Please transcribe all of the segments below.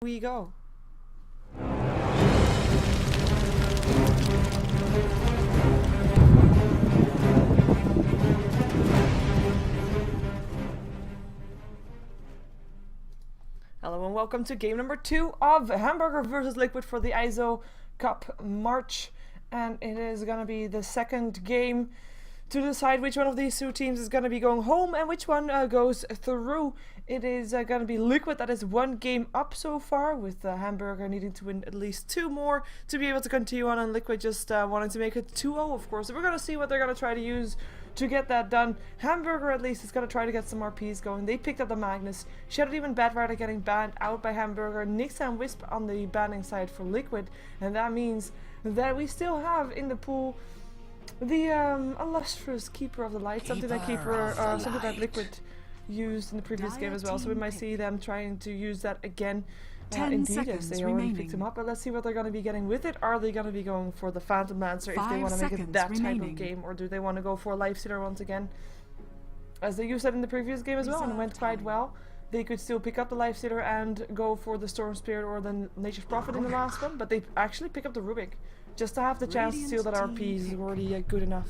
We go. Hello and welcome to game number 2 of Hamburger versus Liquid for the Eizo Cup March, and it is gonna be the second game to decide which one of these two teams is going to be going home and which one goes through. It is going to be Liquid that is one game up so far, with Hamburger needing to win at least 2 more to be able to continue on, and Liquid just wanting to make it 2-0, of course. So we're going to see what they're going to try to use to get that done. Hamburger at least is going to try to get some RPs going. They picked up the Magnus. Shadow Demon Batrider getting banned out by Hamburger. Nyx and Wisp on the banning side for Liquid, and that means that we still have in the pool the illustrious Keeper of the Light, something that Liquid used in the previous game as well, so we might see them trying to use that again. Indeed, as they already picked him up, but let's see what they're going to be getting with it. Are they going to be going for the Phantom Lancer if they want to make it that type of game, or do they want to go for a Life Stealer once again, as they used it in the previous game as well, and it went quite well. They could still pick up the Life Stealer and go for the Storm Spirit or the Nature's Prophet in the last one, but they actually pick up the Rubik, just to have the chance to steal that RP is already good enough.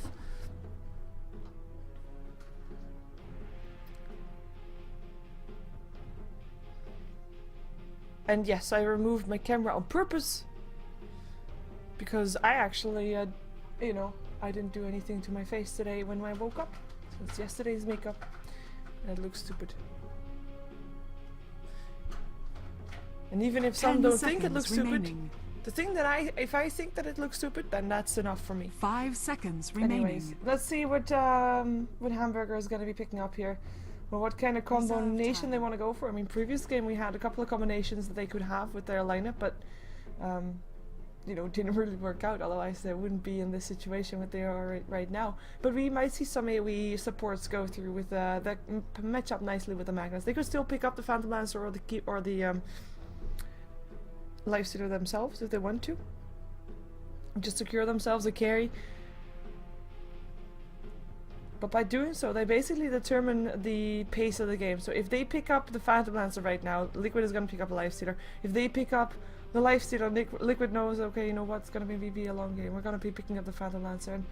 And yes, I removed my camera on purpose, because I actually, I didn't do anything to my face today when I woke up. So it's yesterday's makeup, and it looks stupid. And even if some don't think it looks stupid, the thing that if I think that it looks stupid, then that's enough for me. 5 seconds remaining. Anyways, let's see what Hamburger is going to be picking up here. Well, what kind of combination they want to go for. I mean, previous game we had a couple of combinations that they could have with their lineup, but didn't really work out. Otherwise, they wouldn't be in this situation that they are right now. But we might see some AoE supports go through with that match up nicely with the Magnus. They could still pick up the Phantom Lancer or the Life Stealer themselves if they want to. Just secure themselves a carry. But by doing so, they basically determine the pace of the game. So if they pick up the Phantom Lancer right now, Liquid is going to pick up a Life Stealer. If they pick up the Life Stealer, Liquid knows, okay, you know what's going to be a long game. We're going to be picking up the Phantom Lancer. And,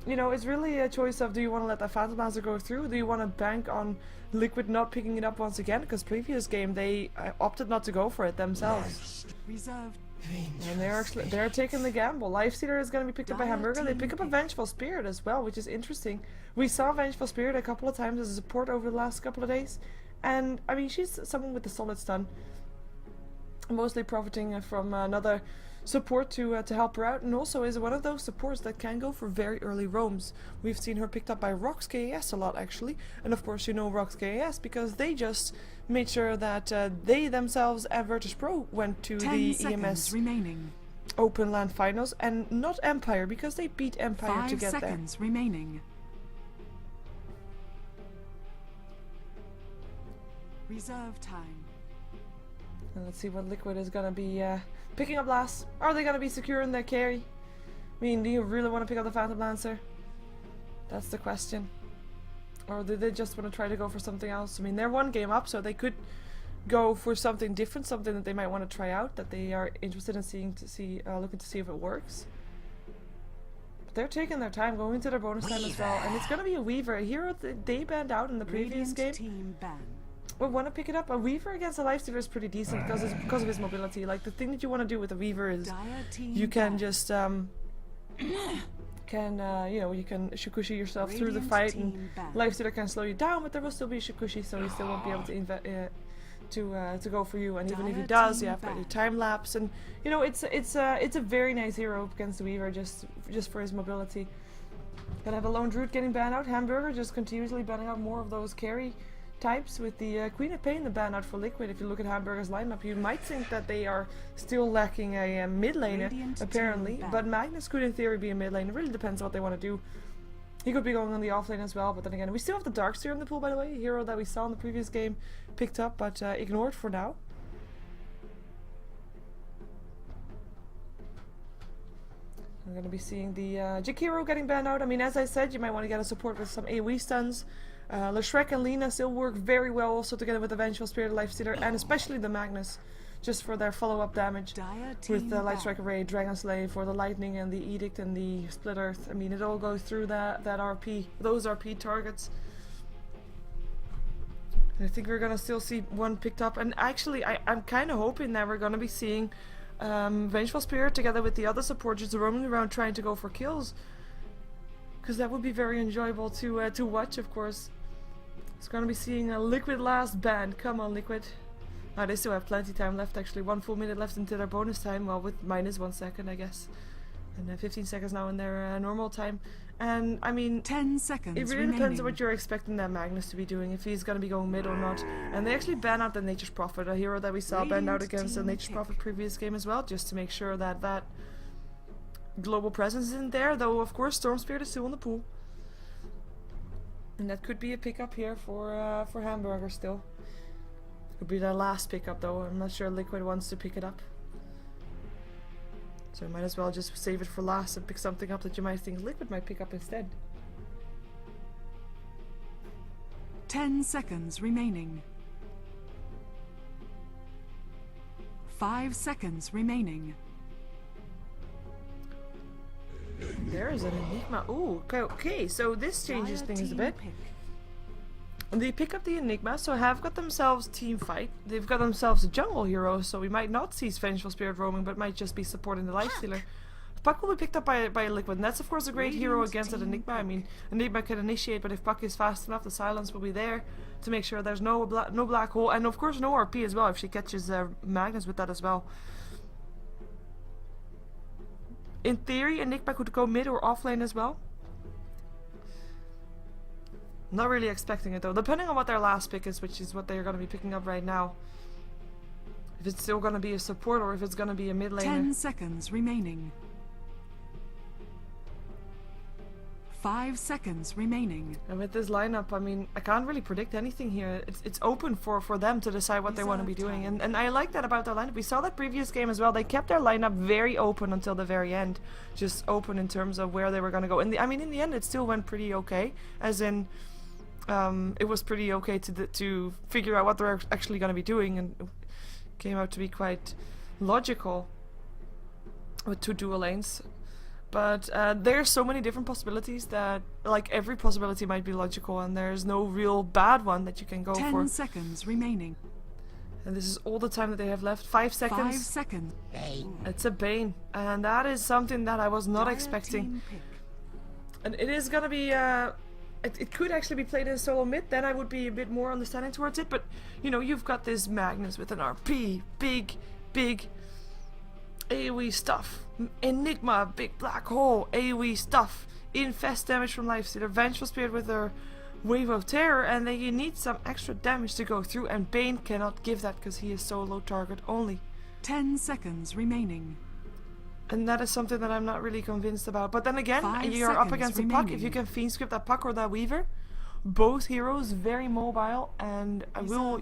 it's really a choice of, do you want to let the Phantom Lancer go through? Do you want to bank on Liquid not picking it up once again? Because previous game, they opted not to go for it themselves. Reserved. And they're taking the gamble. Life Stealer is going to be picked up by Hamburger. They pick up a Vengeful Spirit as well, which is interesting. We saw Vengeful Spirit a couple of times as a support over the last couple of days. And, I mean, she's someone with a solid stun. Mostly profiting from another support to help her out, and also is one of those supports that can go for very early roams. We've seen her picked up by Rox KAS a lot, actually. And, of course, Rox KAS because they just made sure that they themselves and Virtus Pro went to the EMS Open Land Finals, and not Empire, because they beat Empire to get there. 5 seconds remaining. Reserve time. And let's see what Liquid is going to be picking up last. Are they going to be securing their carry? I mean, do you really want to pick up the Phantom Lancer? That's the question. Or do they just want to try to go for something else? I mean, they're one game up, so they could go for something different, something that they might want to try out, that they are interested in looking to see if it works. But they're taking their time, going into their bonus time as well. And it's going to be a Weaver, a hero that they banned out in the previous game. We want to pick it up. A Weaver against a Life Stealer is pretty decent because of his mobility. Like, the thing that you want to do with a Weaver is you can just you can Shukushi yourself through the fight, and Life Stealer can slow you down, but there will still be Shukushi, so he still won't be able to go for you. And even if he does, you have got your time lapse, and it's a very nice hero against the Weaver just for his mobility. Gonna have a Lone Druid getting banned out. Hamburger just continuously banning out more of those carry types, with the Queen of Pain the ban out for Liquid. If you look at Hamburger's lineup, you might think that they are still lacking a mid laner, apparently, but Magnus could in theory be a mid lane. It really depends on what they want to do. He could be going on the off lane as well, but then again, we still have the Darkseer in the pool, by the way, a hero that we saw in the previous game, picked up, but ignored for now. I'm going to be seeing the Jakiro getting banned out. I mean, as I said, you might want to get a support with some AoE stuns. LeShrek and Lina still work very well also together with the Vengeful Spirit, Life Stealer, and especially the Magnus. just for their follow-up damage Dire with the team Light Strike down. Array, Dragon Slave, or the Lightning and the Edict and the Split Earth. I mean, it all goes through that RP, those RP targets. And I think we're gonna still see one picked up, and actually I'm kind of hoping that we're gonna be seeing Vengeful Spirit together with the other support just roaming around trying to go for kills, because that would be very enjoyable to watch, of course. It's gonna be seeing a Liquid last band. Come on, Liquid. Now they still have plenty time left, actually. 1 full minute left into their bonus time, well, with minus 1 second, I guess. And 15 seconds now in their normal time. And I mean, 10 seconds it really remaining. depends on what you're expecting that Magnus to be doing, if he's going to be going mid or not. And they actually ban out the Nature's Prophet, a hero that we saw banned out Radiant against the team Nature's pick. Prophet previous game as well, just to make sure that that global presence isn't there. Though, of course, Storm Spirit is still in the pool. And that could be a pickup here for Hamburger still. Could be their last pickup though. I'm not sure Liquid wants to pick it up. So I might as well just save it for last and pick something up that you might think Liquid might pick up instead. 10 seconds remaining. 5 seconds remaining. There is an Enigma. Ooh, okay, so this changes Dire things a team bit. pick. They pick up the Enigma, so have got themselves team fight. They've got themselves a jungle hero, so we might not see Vengeful Spirit roaming, but might just be supporting the Lifestealer. Puck will be picked up by Liquid, and that's of course a great hero Radiant against an team Enigma. I pick. mean, Enigma can initiate, but if Puck is fast enough, the silence will be there to make sure there's no black hole, and of course no RP as well if she catches Magnus with that as well. In theory, Enigma could go mid or off lane as well. Not really expecting it though, depending on what their last pick is, which is what they're going to be picking up right now. If it's still going to be a support or if it's going to be a mid laner. 10 seconds remaining. 5 seconds remaining. And with this lineup, I mean, I can't really predict anything here. It's open for them to decide what they want to be Reserve doing. time. And I like that about their lineup. We saw that previous game as well. They kept their lineup very open until the very end. Just open in terms of where they were going to go. And I mean, in the end, it still went pretty okay. As in, it was pretty okay to figure out what they're actually going to be doing. And it came out to be quite logical with 2 dual lanes. But there's so many different possibilities that, like, every possibility might be logical, and there's no real bad one that you can go 10 for. seconds remaining. And this is all the time that they have left. 5 seconds. 5 seconds. It's a Bane, and that is something that I was not Dire expecting. team pick. And it is gonna be. It could actually be played in solo mid. Then I would be a bit more understanding towards it. But you know, you've got this Magnus with an RP, big AoE stuff. Enigma, big black hole, AoE stuff. Infest damage from Lifestealer, Vengeful Spirit with her Wave of Terror, and then you need some extra damage to go through, and Bane cannot give that because he is solo target only. 10 seconds remaining. And that is something that I'm not really convinced about. But then again, 5 you're up seconds against a Puck. If remaining. you can Fiend Script that Puck or that Weaver, both heroes very mobile, and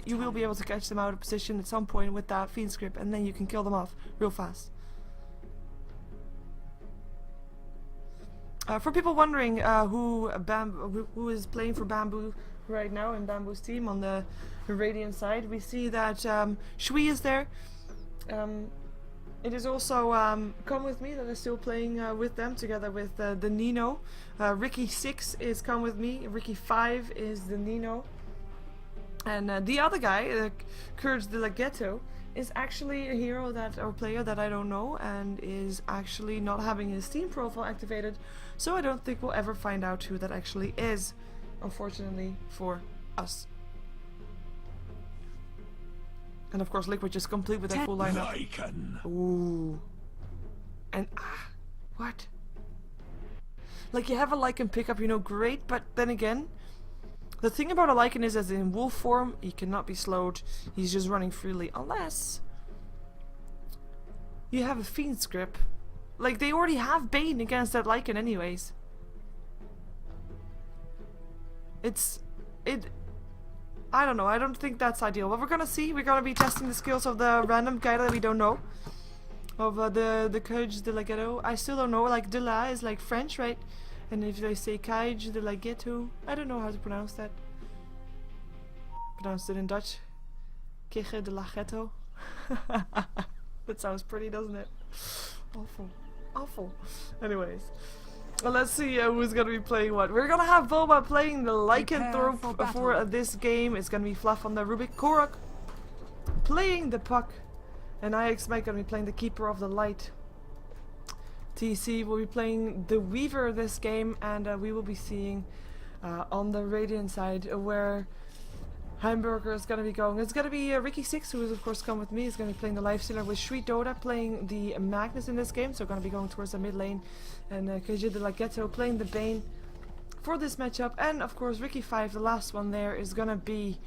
you will be able to catch them out of position at some point with that Fiend Script, and then you can kill them off real fast. For people wondering who is playing for Bamboo right now in Bamboo's team on the Radiant side, we see that Shui is there. It is also Come With Me that is still playing with them together with the Nino. Ricky 6 is Come With Me. Ricky 5 is the Nino. And the other guy, Courage de la Ghetto, is actually a hero or player that I don't know, and is actually not having his Steam profile activated, so I don't think we'll ever find out who that actually is, unfortunately for us. And of course Liquid just complete with their full lineup. Ooh. And what? Like, you have a Lycan pickup, you know, great, but then again, the thing about a Lycan is, as in wolf form, he cannot be slowed. He's just running freely, unless you have a Fiend's Grip. Like, they already have Bane against that Lycan anyways. I don't know, I don't think that's ideal. But we're gonna see. We're gonna be testing the skills of the random guy that we don't know. Of the Courage de la Ghetto. I still don't know, like, de la is like French, right? And if they say Courage de la Ghetto, I don't know how to pronounce that. Pronounced it in Dutch. Courage de la Ghetto. That sounds pretty, doesn't it? Awful. Awful. Anyways. Well, let's see who's going to be playing what. We're going to have Boba playing the lycanthrope for this game. It's going to be Fluff on the Rubik. Korok playing the puck. And IX Mike going to be playing the Keeper of the Light. TC will be playing the Weaver this game. And we will be seeing on the Radiant side where Hamburger is going to be going. It's going to be Ricky Six, who is of course come with me. Is going to be playing the Lifestealer with Sweet Dota playing the Magnus in this game. So going to be going towards the mid lane. And Keiji de la Ghetto playing the Bane for this matchup. And of course Ricky 5, the last one there, is going to be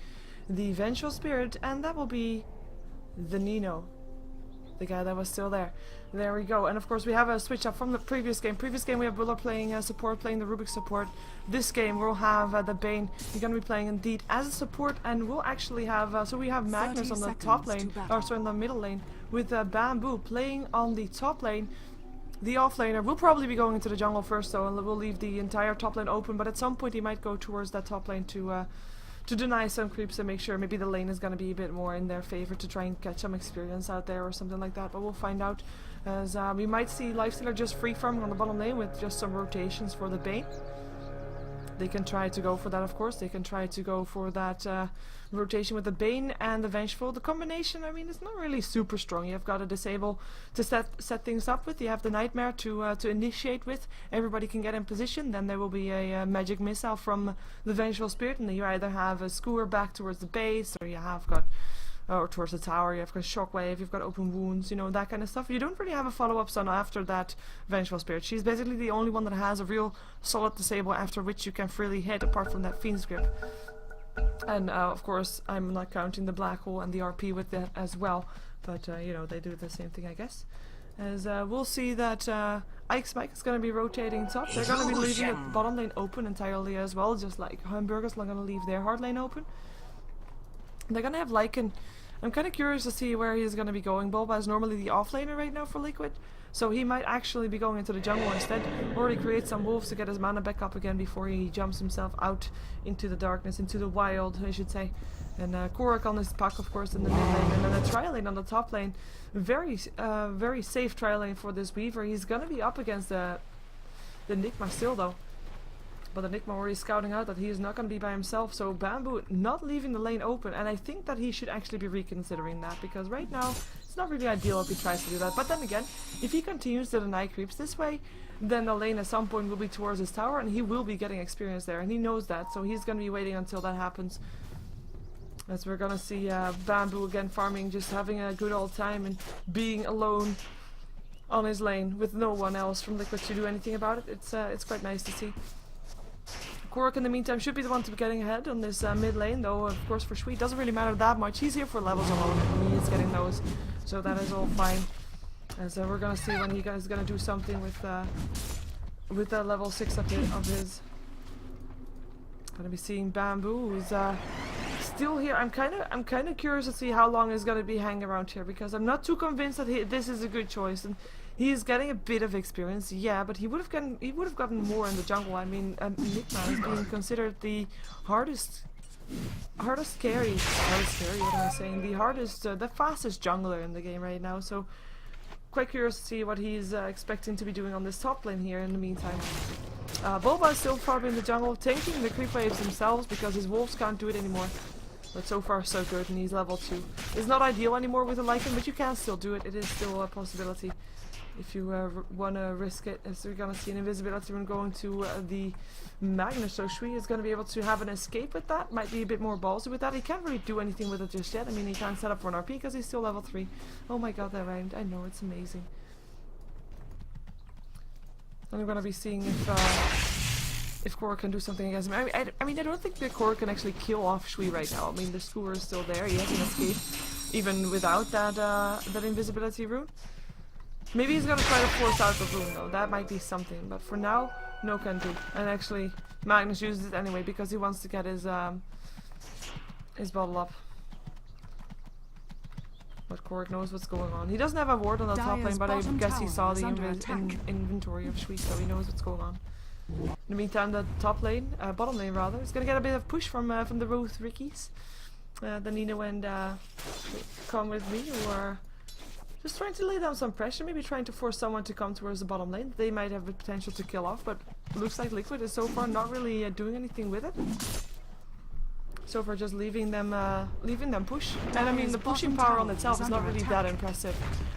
the Vengeful Spirit. And that will be the Nino, the guy that was still there. There we go. And of course we have a switch up from the previous game. Previous game we have Willer playing support, playing the Rubik support. This game we'll have the Bane. He's going to be playing Indeed as a support, and we'll actually have so we have Magnus on the top lane, or sorry, in the middle lane, with Bamboo playing on the top lane. The offlaner will probably be going into the jungle first, though, and we'll leave the entire top lane open. But at some point he might go towards that top lane to deny some creeps and make sure maybe the lane is going to be a bit more in their favor to try and get some experience out there or something like that. But we'll find out, as we might see Lifestealer just free farming on the bottom lane with just some rotations for the Bane. They can try to go for that, of course. They can try to go for that rotation with the Bane and the Vengeful. The combination, I mean, it's not really super strong. You've got a Disable to set things up with. You have the Nightmare to initiate with. Everybody can get in position. Then there will be a Magic Missile from the Vengeful Spirit. And then you either have a Skewer back towards the base, or you have got... or towards the tower, you've got Shockwave, you've got Open Wounds, you know, that kind of stuff. You don't really have a follow-up stun after that Vengeful Spirit. She's basically the only one that has a real solid disable after which you can freely hit, apart from that Fiend's Grip. And of course, I'm not counting the Black Hole and the RP with that as well. But, you know, they do the same thing, I guess. As we'll see that Ike's Mike is going to be rotating top. They're going to be leaving the bottom lane open entirely as well, just like Hamburger's not going to leave their hard lane open. They're going to have Lycan. I'm kind of curious to see where he's going to be going. Boba is normally the offlaner right now for Liquid, so he might actually be going into the jungle instead, or he creates some wolves to get his mana back up again before he jumps himself out into the darkness, into the wild, I should say. And Korok on his puck, of course, in the mid lane, and then a tri lane on the top lane. Very safe tri lane for this Weaver. He's going to be up against the Nigma still, though. But the Nigma already scouting out that he is not going to be by himself, so Bamboo not leaving the lane open, and I think that he should actually be reconsidering that, because right now it's not really ideal if he tries to do that. But then again, if he continues to deny creeps this way, then the lane at some point will be towards his tower, and he will be getting experience there, and he knows that, so he's going to be waiting until that happens. As we're going to see Bamboo again farming, just having a good old time and being alone on his lane with no one else from Liquid to do anything about it. It's quite nice to see. Korok in the meantime should be the one to be getting ahead on this mid lane, though of course for Sweet doesn't really matter that much. He's here for levels alone and he is getting those, so that is all fine. As we're gonna see when he guys gonna do something with level 6 of his. Gonna be seeing Bamboo, who's still here. I'm kind of curious to see how long he's gonna be hanging around here, because I'm not too convinced that this is a good choice. And he is getting a bit of experience, yeah, but he would have gotten more in the jungle. I mean, Nigma is being considered the hardest carry. What am I saying? The fastest jungler in the game right now. So quite curious to see what he's expecting to be doing on this top lane here in the meantime. Boba is still farming the jungle, tanking the creep waves themselves because his wolves can't do it anymore. But so far so good, and he's level 2. It's not ideal anymore with a Lycan, but you can still do it. It is still a possibility if you want to risk it. As we're going to see an invisibility rune going to the Magnus, so Shui is going to be able to have an escape with that. Might be a bit more ballsy with that. He can't really do anything with it just yet. I mean, he can't set up for an RP because he's still level 3. Oh my god, that round. I know, it's amazing. And we're going to be seeing if Korok can do something against him. I mean, I don't think that Korok can actually kill off Shui right now. I mean, the Skewer is still there. He has an escape even without that invisibility rune. Maybe he's gonna try to force out the rune though. That might be something. But for now, no can do. And actually, Magnus uses it anyway because he wants to get his bottle up. But Korok knows what's going on. He doesn't have a ward on the top lane, but I guess he saw the inventory of Sweet, so he knows what's going on. In the meantime, the top lane, bottom lane rather, is gonna get a bit of push from the both Rickies. Nino and Come with me, who are just trying to lay down some pressure, maybe trying to force someone to come towards the bottom lane. They might have the potential to kill off, but looks like Liquid is so far not really doing anything with it. So far just leaving them push. And I mean, the pushing power on itself is not really that impressive.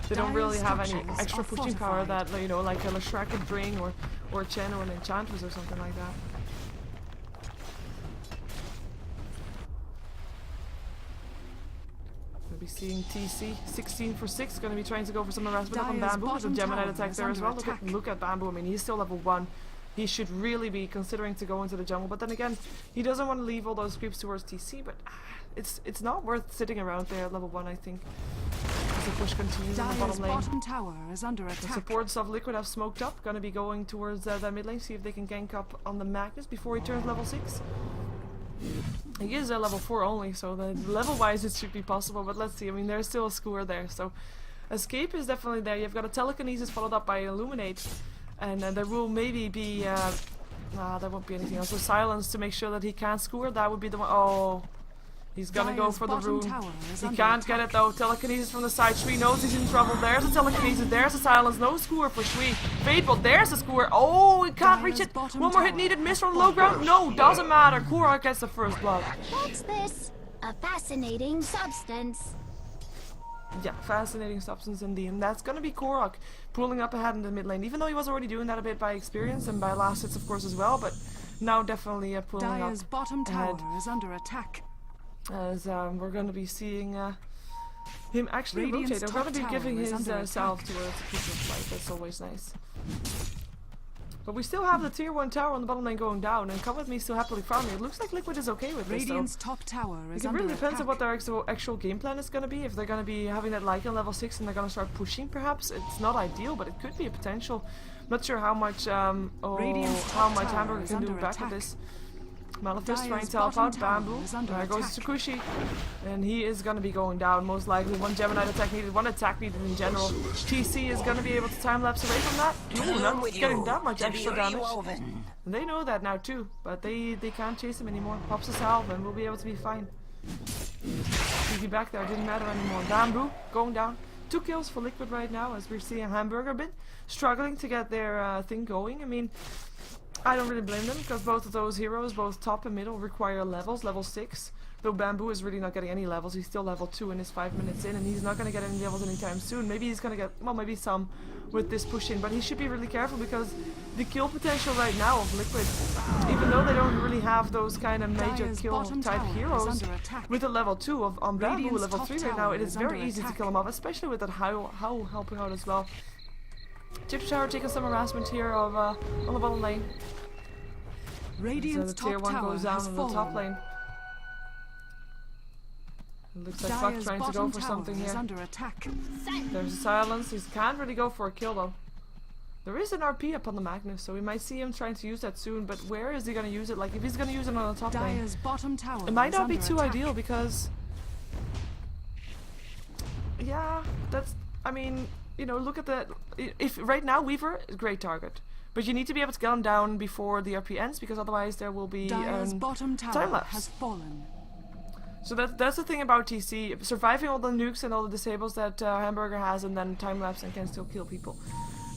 They don't really have any extra pushing power that, you know, like a Leshrac could bring, or Chen or an Enchantress or something like that. We'll be seeing TC 16 for 6, going to be trying to go for some harassment up on Bamboo with a Gemini attack there as well. Look at Bamboo. I mean, he's still level 1. He should really be considering to go into the jungle, but then again, he doesn't want to leave all those creeps towards TC, but it's not worth sitting around there at level 1, I think. As the push continues on the bottom lane. Bottom tower is under attack. The supports of Liquid have smoked up, gonna be going towards the mid lane, see if they can gank up on the Magnus before he turns level 6. He is level 4 only, so level-wise it should be possible, but let's see. I mean, there's still a score there, so Escape is definitely there. You've got a Telekinesis followed up by Illuminate. And there will maybe be, there won't be anything else. So Silence to make sure that he can't score. That would be the one. Oh, he's gonna go for the rune. He can't get it though. Telekinesis from the side. Shui knows he's in trouble. There's a Telekinesis. There's a Silence. No score for Shui. Fateful. There's a score. Oh, he can't reach it. One more hit needed. Miss from the low ground. No, doesn't matter. Korok gets the first blood. What's this? A fascinating substance. Yeah, fascinating substance indeed, and that's gonna be Korok pulling up ahead in the mid lane, even though he was already doing that a bit by experience and by last hits of course as well, but now definitely pulling Dire's up bottom tower ahead, is under attack. as we're gonna be seeing him actually Radiant's rotate. I'm gonna be top giving tower is his under salve attack. towards the Keeper of Light. That's always nice. But we still have the tier 1 tower on the bottom lane going down, and Come With Me still happily farming. It looks like Liquid is okay with this, Radiant's top tower is it under really depends attack. on what their actual game plan is going to be. If they're going to be having that Lycan level 6 and they're going to start pushing, perhaps. It's not ideal, but it could be a potential. Not sure how much Hamburger can do back with this. Malefist trying to help out Bamboo. There goes Tsukushi. And he is going to be going down, most likely. One Gemini attack needed, one attack needed in general. TC is going to be able to time-lapse away from that. Ooh, not getting that much extra damage. And they know that now too, but they can't chase him anymore. Pops a salve and we'll be able to be fine. TV back there didn't matter anymore. Bamboo going down. 2 kills for Liquid right now, as we're seeing Hamburger a bit struggling to get their thing going. I mean, I don't really blame them, because both of those heroes, both top and middle, require levels, level 6. Though Bamboo is really not getting any levels. He's still level 2 and is 5 minutes in, and he's not going to get any levels anytime soon. Maybe he's going to get, well, maybe some with this push in, but he should be really careful, because the kill potential right now of Liquid, even though they don't really have those kind of major kill type heroes, with a level 2 on Bamboo, level 3 right now, it is very easy to kill him off, especially with that how helping out as well. Chip Shower taking some harassment here of on the bottom lane. Radiant's So the tier top 1 tower goes down has on the top fallen. lane. It looks like Fuck Dire's trying to go bottom for tower something is here. under attack. There's a Silence. He can't really go for a kill though. There is an RP up on the Magnus, so we might see him trying to use that soon, but where is he going to use it? Like, if he's going to use it on the top lane, Dire's bottom tower it might is not be under too attack. ideal, because... Yeah, that's... I mean, you know, look at the... If right now, Weaver is a great target. But you need to be able to get him down before the RP ends, because otherwise there will be Dire's bottom tower time-lapse. has fallen. So that's the thing about TC, surviving all the nukes and all the disables that Hamburger has, and then time-lapse and can still kill people.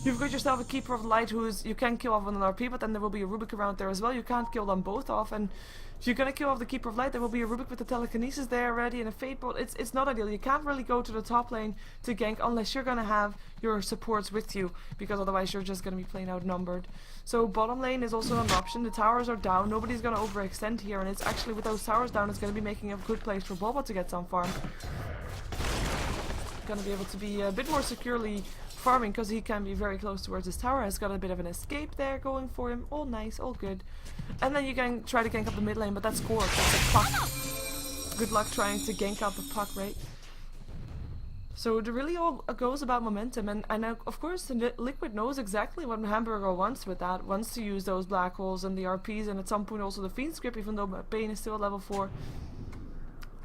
You've got yourself a Keeper of Light who's, you can kill off with an RP, but then there will be a Rubik around there as well. You can't kill them both off, and if you're gonna kill off the Keeper of Light, there will be a Rubik with the Telekinesis there already and a Fate Bolt. It's not ideal. You can't really go to the top lane to gank unless you're gonna have your supports with you, because otherwise you're just gonna be playing outnumbered. So bottom lane is also an option. The towers are down. Nobody's gonna overextend here, and it's actually, with those towers down, it's gonna be making a good place for Boba to get some farm. Gonna be able to be a bit more securely farming, because he can be very close towards his tower. Has got a bit of an escape there going for him. All nice, all good. And then you can try to gank up the mid lane, but that's Korok, that's a puck. Good luck trying to gank out the puck, right? So it really all goes about momentum, and of course Liquid knows exactly what Hamburger wants with that. Wants to use those black holes and the RPs, and at some point also the Fiend Script, even though Bane is still at level 4.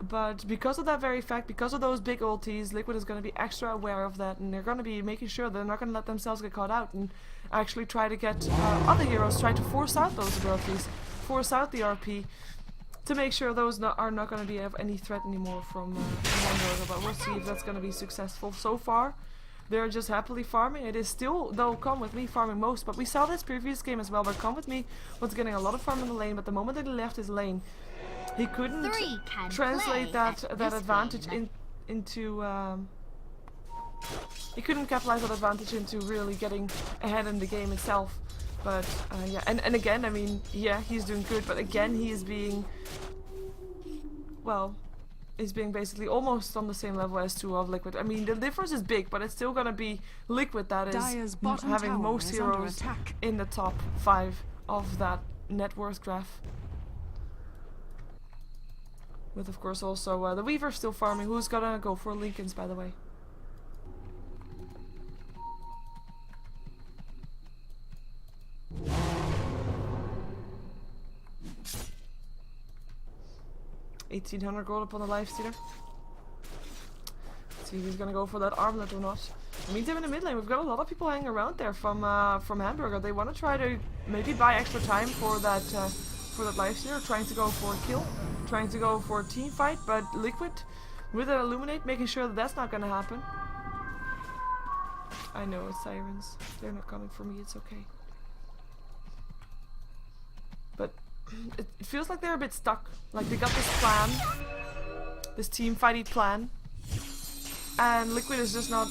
But because of that very fact, because of those big ultis, Liquid is going to be extra aware of that, and they're going to be making sure they're not going to let themselves get caught out, and actually try to get other heroes, try to force out those abilities, force out the RP, to make sure those are not going to be of any threat anymore from Hamburger, but we'll see if that's going to be successful. So far, they're just happily farming. It is still, though, Come With Me farming most, but we saw this previous game as well, where Come With Me was getting a lot of farm in the lane, but the moment that he left his lane, he couldn't translate that advantage into he couldn't capitalize that advantage into really getting ahead in the game itself. But yeah, and again, I mean, yeah, he's doing good, but again, he is being, well, he's being basically almost on the same level as 2 of Liquid. I mean, the difference is big, but it's still gonna be Liquid that is having most heroes in the top 5 of that net worth graph. With, of course, also the Weaver still farming. Who's gonna go for Lincolns, by the way? $1,800 gold upon the lifestealer. Let's see if he's gonna go for that armlet or not. I mean, in the mid lane, we've got a lot of people hanging around there from Hamburger. They want to try to maybe buy extra time for that lifestealer, trying to go for a kill, trying to go for a team fight. But Liquid with an Illuminate, making sure that that's not gonna happen. I know it's sirens. They're not coming for me. It's okay. But it feels like they're a bit stuck. Like they got this plan, this team fighty plan, and Liquid is just not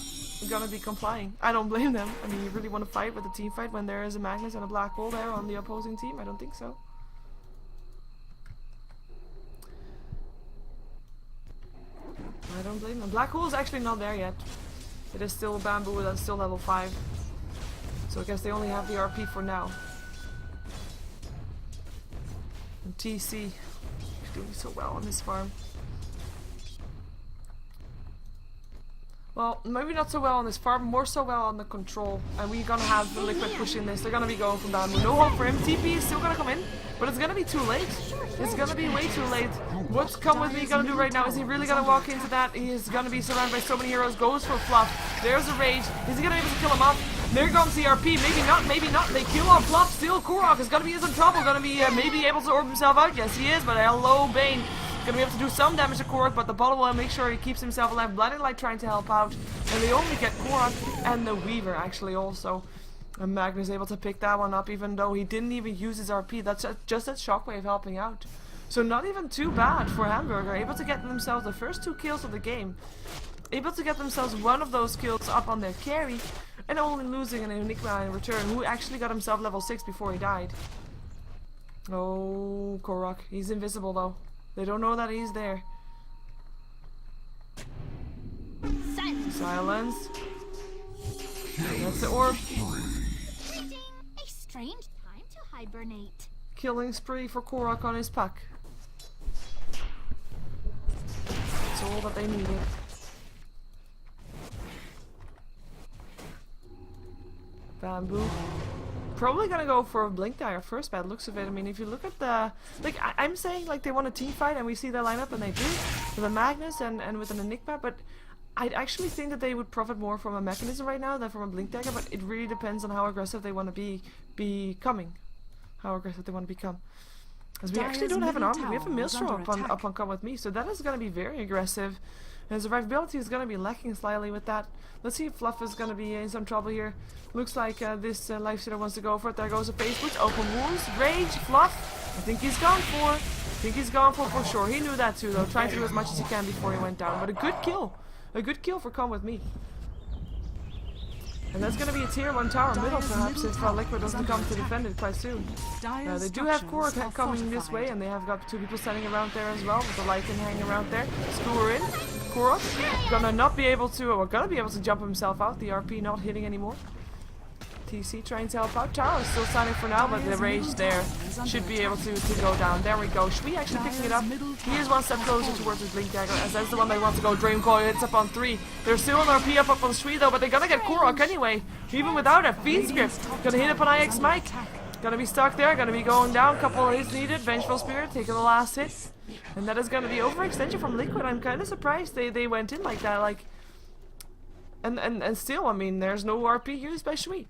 gonna be complying. I don't blame them. I mean, you really want to fight with a team fight when there is a Magnus and a black hole there on the opposing team? I don't think so. I don't blame them. Black hole is actually not there yet. It is still bamboo that's still level 5. So I guess they only have the RP for now. And TC is doing so well on this farm. Well, maybe not so well on this farm, more so well on the control. And we're gonna have the Liquid pushing this. They're gonna be going from bamboo. No hope for him. TP is still gonna come in, but it's gonna be too late. It's gonna be way too late. What's Come With Me gonna do right now? Is he really gonna walk into that? He is gonna be surrounded by so many heroes. Goes for Fluff. There's a rage. Is he gonna be able to kill him off? There comes the RP. Maybe not, maybe not. They kill off Fluff. Still, Korok is gonna be in some trouble. Gonna be maybe able to orb himself out. Yes, he is, but hello, Bane. Gonna be able to do some damage to Korok, but the bottle will make sure he keeps himself alive. Blinding Light trying to help out. And they only get Korok and the Weaver actually also. And Magnus able to pick that one up even though he didn't even use his RP. That's just that Shockwave helping out. So not even too bad for Hamburger. Able to get themselves the first 2 kills of the game. Able to get themselves one of those kills up on their carry. And only losing an Enigma in return, who actually got himself level 6 before he died. Oh, Korok. He's invisible though. They don't know that he's there. Silence. That's the orb. A strange time to hibernate. Killing spree for Korok on his pack. That's all that they needed. Bamboo. Probably gonna go for a Blink Dagger first by the looks of it. I mean, if you look at the... Like, I'm saying, like, they want a team fight, and we see their lineup, and they do. With a Magnus and with an Enigma, but I'd actually think that they would profit more from a Mechanism right now than from a Blink Dagger, but it really depends on how aggressive they want to be becoming. How aggressive they want to become. Because we actually don't have an army. We have a Maelstrom up on Come With Me, so that is going to be very aggressive. And survivability is going to be lacking slightly with that. Let's see if Fluff is going to be in some trouble here. Looks like this lifestealer wants to go for it. There goes a face boots. Open wounds. Rage. Fluff. I think he's gone for sure. He knew that too though. Trying to do as much as he can before he went down. But a good kill. A good kill for Come With Me. And that's going to be a tier 1 tower middle perhaps if Liquid doesn't come to defend it quite soon. They do have Korok coming this way and they have got 2 people standing around there as well with the Lycan hanging around there. Skewer in. Korok gonna not be able to, or gonna be able to jump himself out. The RP not hitting anymore. TC trying to help out. Tower is still standing for now, but the rage there should be able to go down. There we go. Shui actually picking it up. He is one step closer towards his Blink Dagger, as that's the one they want to go. Dream Coil hits up on 3. There's still an RP up on Shui though, but they're gonna get Korok anyway. Even without a Fiend Script. Gonna hit up on IX Mike. Gonna be stuck there, gonna be going down. Couple of hits needed. Vengeful Spirit taking the last hit. And that is gonna be overextension from Liquid. I'm kinda surprised they went in like that, like, and still, I mean, there's no RP used by Shui.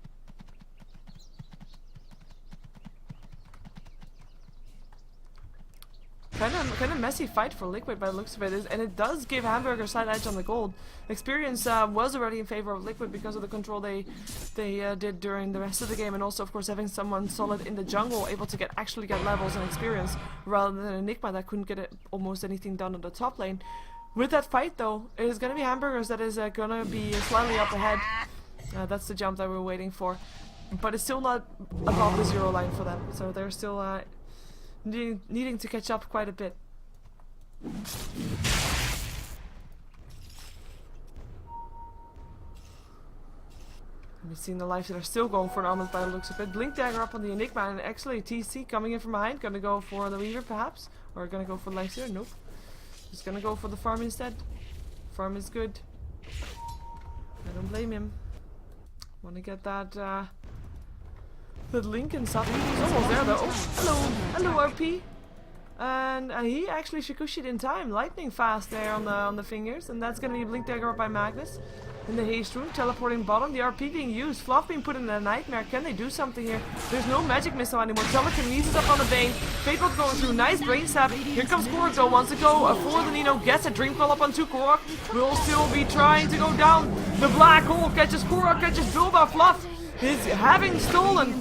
Kind of messy fight for Liquid by the looks of it, and it does give Hamburger a slight edge on the gold. Experience was already in favor of Liquid because of the control they did during the rest of the game, and also of course having someone solid in the jungle able to actually get levels and experience rather than Enigma that couldn't get almost anything done on the top lane. With that fight though, it is going to be Hamburgers that is going to be slightly up ahead. That's the jump that we're waiting for, but it's still not above the 0 line for them, so they're still needing to catch up quite a bit. We've seen the lives that are still going for an almond by the looks of it. Blink Dagger up on the Enigma, and actually TC coming in from behind. Gonna go for the Weaver perhaps? Or gonna go for the Life Stealer? Nope. Just gonna go for the farm instead. Farm is good. I don't blame him. Wanna get that Link and stuff. He's almost there though. Oh, hello RP. And he actually Shikushi'd in time. Lightning fast there on the fingers. And that's gonna be a Blink Dagger up by Magnus. In the haste room, teleporting bottom, the RP being used, Fluff being put in a nightmare. Can they do something here? There's no magic missile anymore. Telekinesis up on the Bane. Fateful going through, nice brain stab. Here comes Korok though, wants to go for the Nino, gets a Dream Call up onto Korok. Will still be trying to go down. The black hole catches Korok, catches Bilba. Fluff is having stolen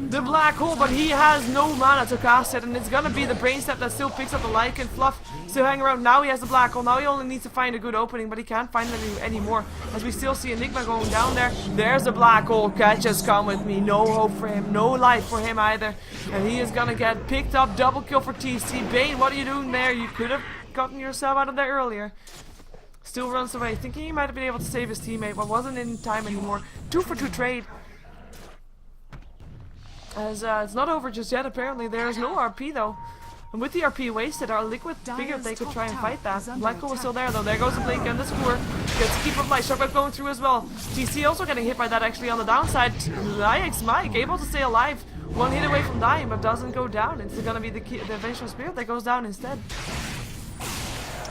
the black hole, but he has no mana to cast it, and it's gonna be the brain step that still picks up the Lycan. Fluff still hanging around. Now he has the black hole. Now he only needs to find a good opening, but he can't find it anymore, as we still see Enigma going down there. There's the black hole. Catches, come with me. No hope for him, no life for him either, and he is gonna get picked up. Double kill for TC. Bane, what are you doing there? You could have gotten yourself out of there earlier. Still runs away, thinking he might have been able to save his teammate, but wasn't in time anymore. 2 for 2 trade. As it's not over just yet, apparently. There's no RP though. And with the RP wasted, our Liquid figured they could try and fight that. Black hole was still there though. There goes the Blink and the score. Gets to keep up light. Shockwave going through as well. TC also getting hit by that actually on the downside. Lyx Mike able to stay alive. One hit away from dying, but doesn't go down. It's gonna be the Vengeful Spirit that goes down instead.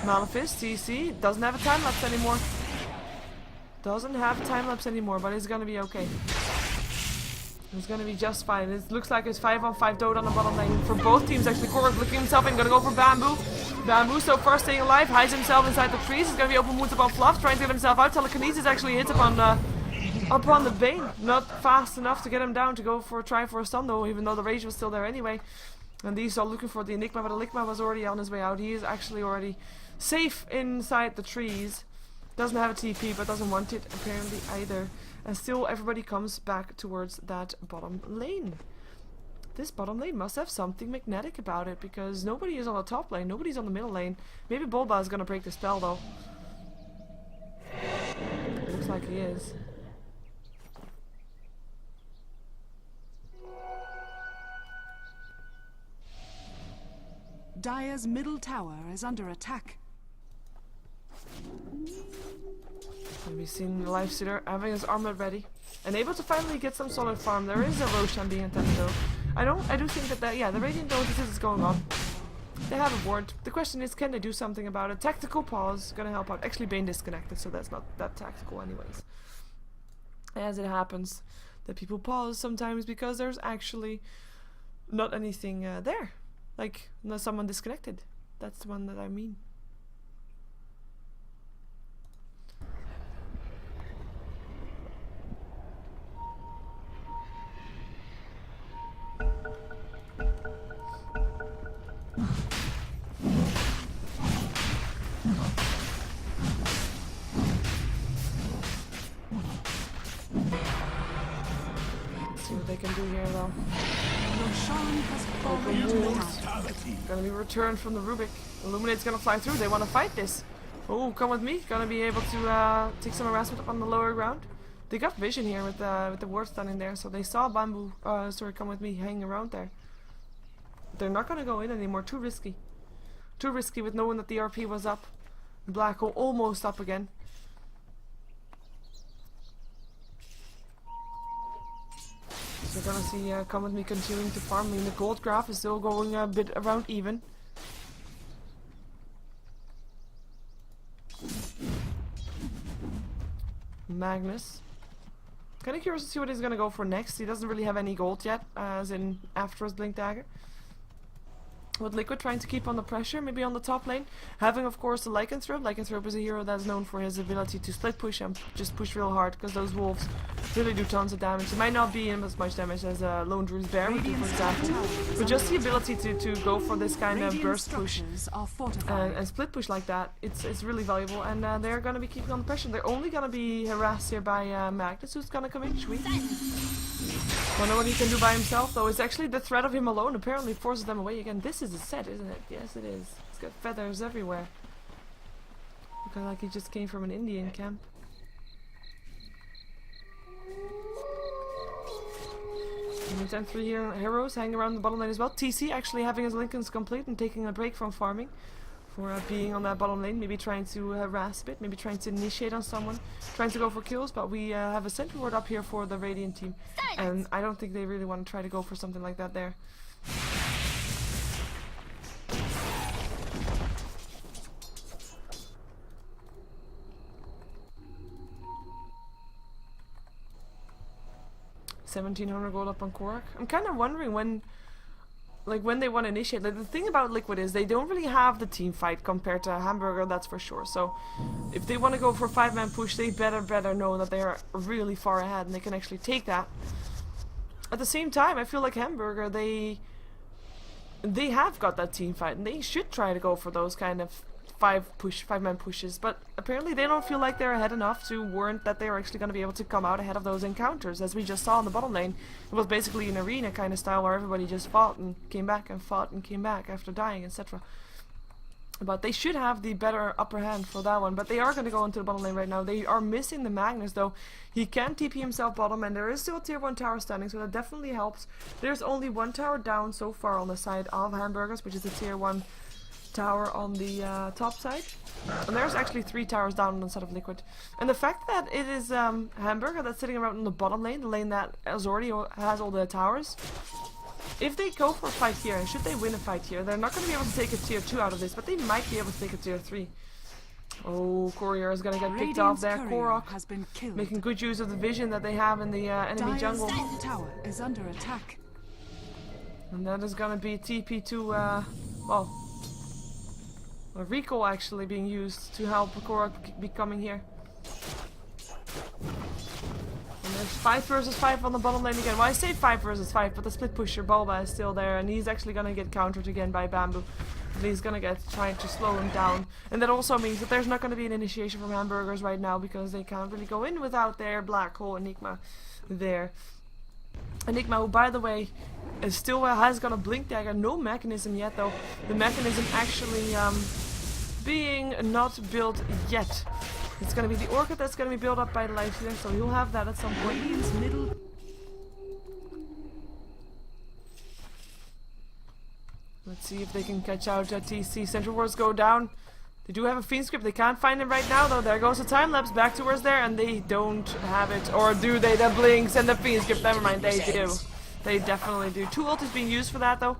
Malefice, TC, doesn't have a time lapse anymore. Doesn't have a time lapse anymore, but it's gonna be okay. It's gonna be just fine. It looks like it's 5-on-5 Dota on the bottom lane for both teams actually. Korok looking himself in, gonna go for Bamboo. Bamboo so far staying alive, hides himself inside the trees. It's gonna be open wounds upon Fluff, trying to get himself out. Telekinesis actually hits upon the Bane. Not fast enough to get him down to go for try for a stun though, even though the rage was still there anyway. And these are looking for the Enigma, but Enigma was already on his way out. He is actually already safe inside the trees. Doesn't have a TP, but doesn't want it apparently either. And still everybody comes back towards that bottom lane. This bottom lane must have something magnetic about it, because nobody is on the top lane, nobody's on the middle lane. Maybe Bulba is gonna break the spell though. Looks like he is. Dire's middle tower is under attack. And we've seen the Life Stealer having his armor ready and able to finally get some solid farm. There is a Roshan being attacked though. I do think that yeah, the Radiant Notices is going on. They have a ward. The question is, can they do something about it? Tactical pause gonna help out. Actually, Bane disconnected, so that's not that tactical anyways. As it happens, that people pause sometimes because there's actually not anything there. Like, no, someone disconnected. That's the one that I mean. See what they can do here though. Gonna be returned from the Rubik. Illuminate's gonna fly through. They want to fight this. Oh, come with me. Gonna be able to take some harassment up on the lower ground. They got vision here with the ward stun in there, so they saw Bamboo. Sorry, come with me, hanging around there. They're not gonna go in anymore. Too risky. Too risky with knowing that the RP was up. Black hole almost up again. So we're gonna see come with me continuing to farm. I mean, the gold graph is still going a bit around even. Magnus. Kinda curious to see what he's gonna go for next. He doesn't really have any gold yet, as in after his Blink Dagger. with Liquid trying to keep on the pressure, maybe on the top lane. Having, of course, the Lycanthrope. Lycanthrope is a hero that's known for his ability to split push and just push real hard, because those wolves really do tons of damage. It might not be as much damage as a Lone Druid's Bear would do, for example, but just the ability to go for this kind of burst push and split push like that, it's really valuable, and they're going to be keeping on the pressure. They're only going to be harassed here by Magnus, who's going to come in. Sweet. Don't know what he can do by himself, though. It's actually the threat of him alone apparently forces them away again. This is a set, isn't it? Yes, it is. It's got feathers everywhere. Looking like he just came from an Indian camp. And 3 heroes hanging around the bottom lane as well. TC actually having his Lincolns complete and taking a break from farming for being on that bottom lane, maybe trying to harass a bit, maybe trying to initiate on someone, trying to go for kills, but we have a sentry ward up here for the Radiant team, and I don't think they really want to try to go for something like that there. $1,700 gold up on Korak. I'm kind of wondering when they want to initiate. Like, the thing about Liquid is they don't really have the team fight compared to Hamburger, that's for sure. So if they want to go for a 5-man push, they better know that they are really far ahead and they can actually take that. At the same time, I feel like Hamburger, they have got that team fight and they should try to go for those kind of 5-man pushes, but apparently they don't feel like they're ahead enough to warrant that they're actually going to be able to come out ahead of those encounters. As we just saw in the bottom lane, it was basically an arena kind of style where everybody just fought and came back and fought and came back after dying, etc. But they should have the better upper hand for that one, but they are going to go into the bottom lane right now. They are missing the Magnus, though. He can TP himself bottom, and there is still a tier 1 tower standing, so that definitely helps. There's only 1 tower down so far on the side of Hamburgers, which is the tier 1 tower on the top side, and there's actually 3 towers down on the side of Liquid. And the fact that it is Hamburger that's sitting around in the bottom lane, the lane that already has all the towers, if they go for a fight here, and should they win a fight here, they're not going to be able to take a tier 2 out of this, but they might be able to take a tier 3. Oh, Courier is going to get picked off there. Korok has been killed, making good use of the vision that they have in the enemy jungle. Tower is under attack. And that is going to be TP to, well, a recall actually being used to help Korok be coming here. And there's 5 versus 5 on the bottom lane again. Well, I say 5 versus 5, but the split pusher Bulba is still there, and he's actually gonna get countered again by Bamboo. He's gonna get trying to slow him down, and that also means that there's not gonna be an initiation from Hamburgers right now because they can't really go in without their black hole Enigma there. Enigma, who by the way is still has got a blink dagger, no mechanism yet though. The mechanism actually being not built yet. It's gonna be the Orchid that's gonna be built up by the Life Stealer, so you'll have that at some point. Let's see if they can catch out TC. Central Wards go down. They do have a Fiend Script. They can't find him right now though. There goes the time lapse back towards there, and they don't have it. Or do they? The Blinks and the Fiend Script. Never mind, they do. They definitely do. 2 ults being used for that though.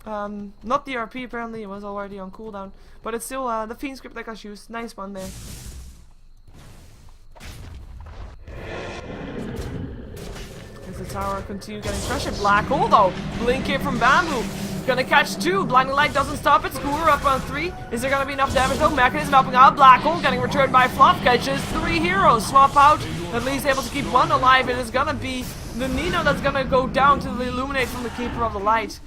Not the RP apparently, it was already on cooldown. But it's still the Fiend Script that got used. Nice one there. As the tower continue getting pressured. Black hole though. Blink here from Bamboo. Gonna catch 2. Blinding Light doesn't stop it. Scooter up on 3. Is there gonna be enough damage though? Mechanism helping out. Black hole getting returned by Fluff. Catches 3 heroes. Swap out. At least able to keep 1 alive. It is gonna be the Nino that's gonna go down to the Illuminate from the Keeper of the Light.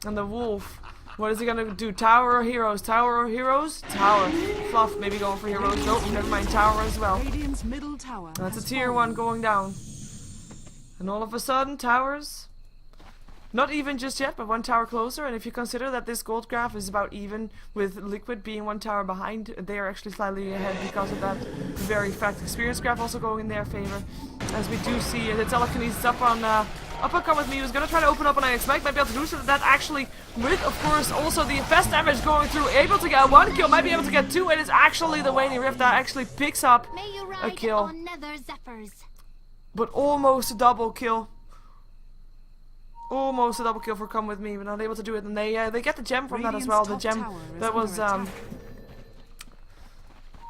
And the Wolf. What is he gonna do? Tower or heroes? Tower or heroes? Tower. Fluff maybe going for heroes. Nope, never mind. Tower as well. Middle tower. That's a tier 1 going down. And all of a sudden, towers. Not even just yet, but 1 tower closer. And if you consider that this gold graph is about even with Liquid being 1 tower behind, they are actually slightly ahead because of that very fact. Experience graph also going in their favor. As we do see the telekinesis up on Come With Me, who's going to try to open up an Ice Mike, might be able to do so. That actually, with of course also the fast damage going through, able to get 1 kill, might be able to get 2. It is actually the Waning Rift that actually picks up a kill. But almost a double kill. Almost a double kill for Come With Me, but not able to do it. And they get the gem from that as well. The gem that was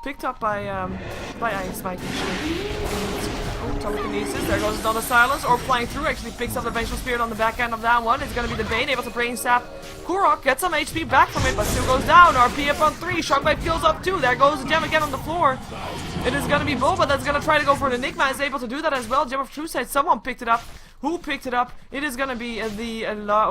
picked up by Ice Mike. Oh, telekinesis. There goes another silence. Or flying through. Actually picks up the Vengeful Spirit on the back end of that one. It's going to be the Bane able to brain sap Korok. Get some HP back from it, but still goes down. RP up on 3. Shockblade kills up 2. There goes the gem again on the floor. It is going to be Boba that's going to try to go for the Enigma. Is able to do that as well. Gem of True Sight. Someone picked it up. Who picked it up? It is gonna be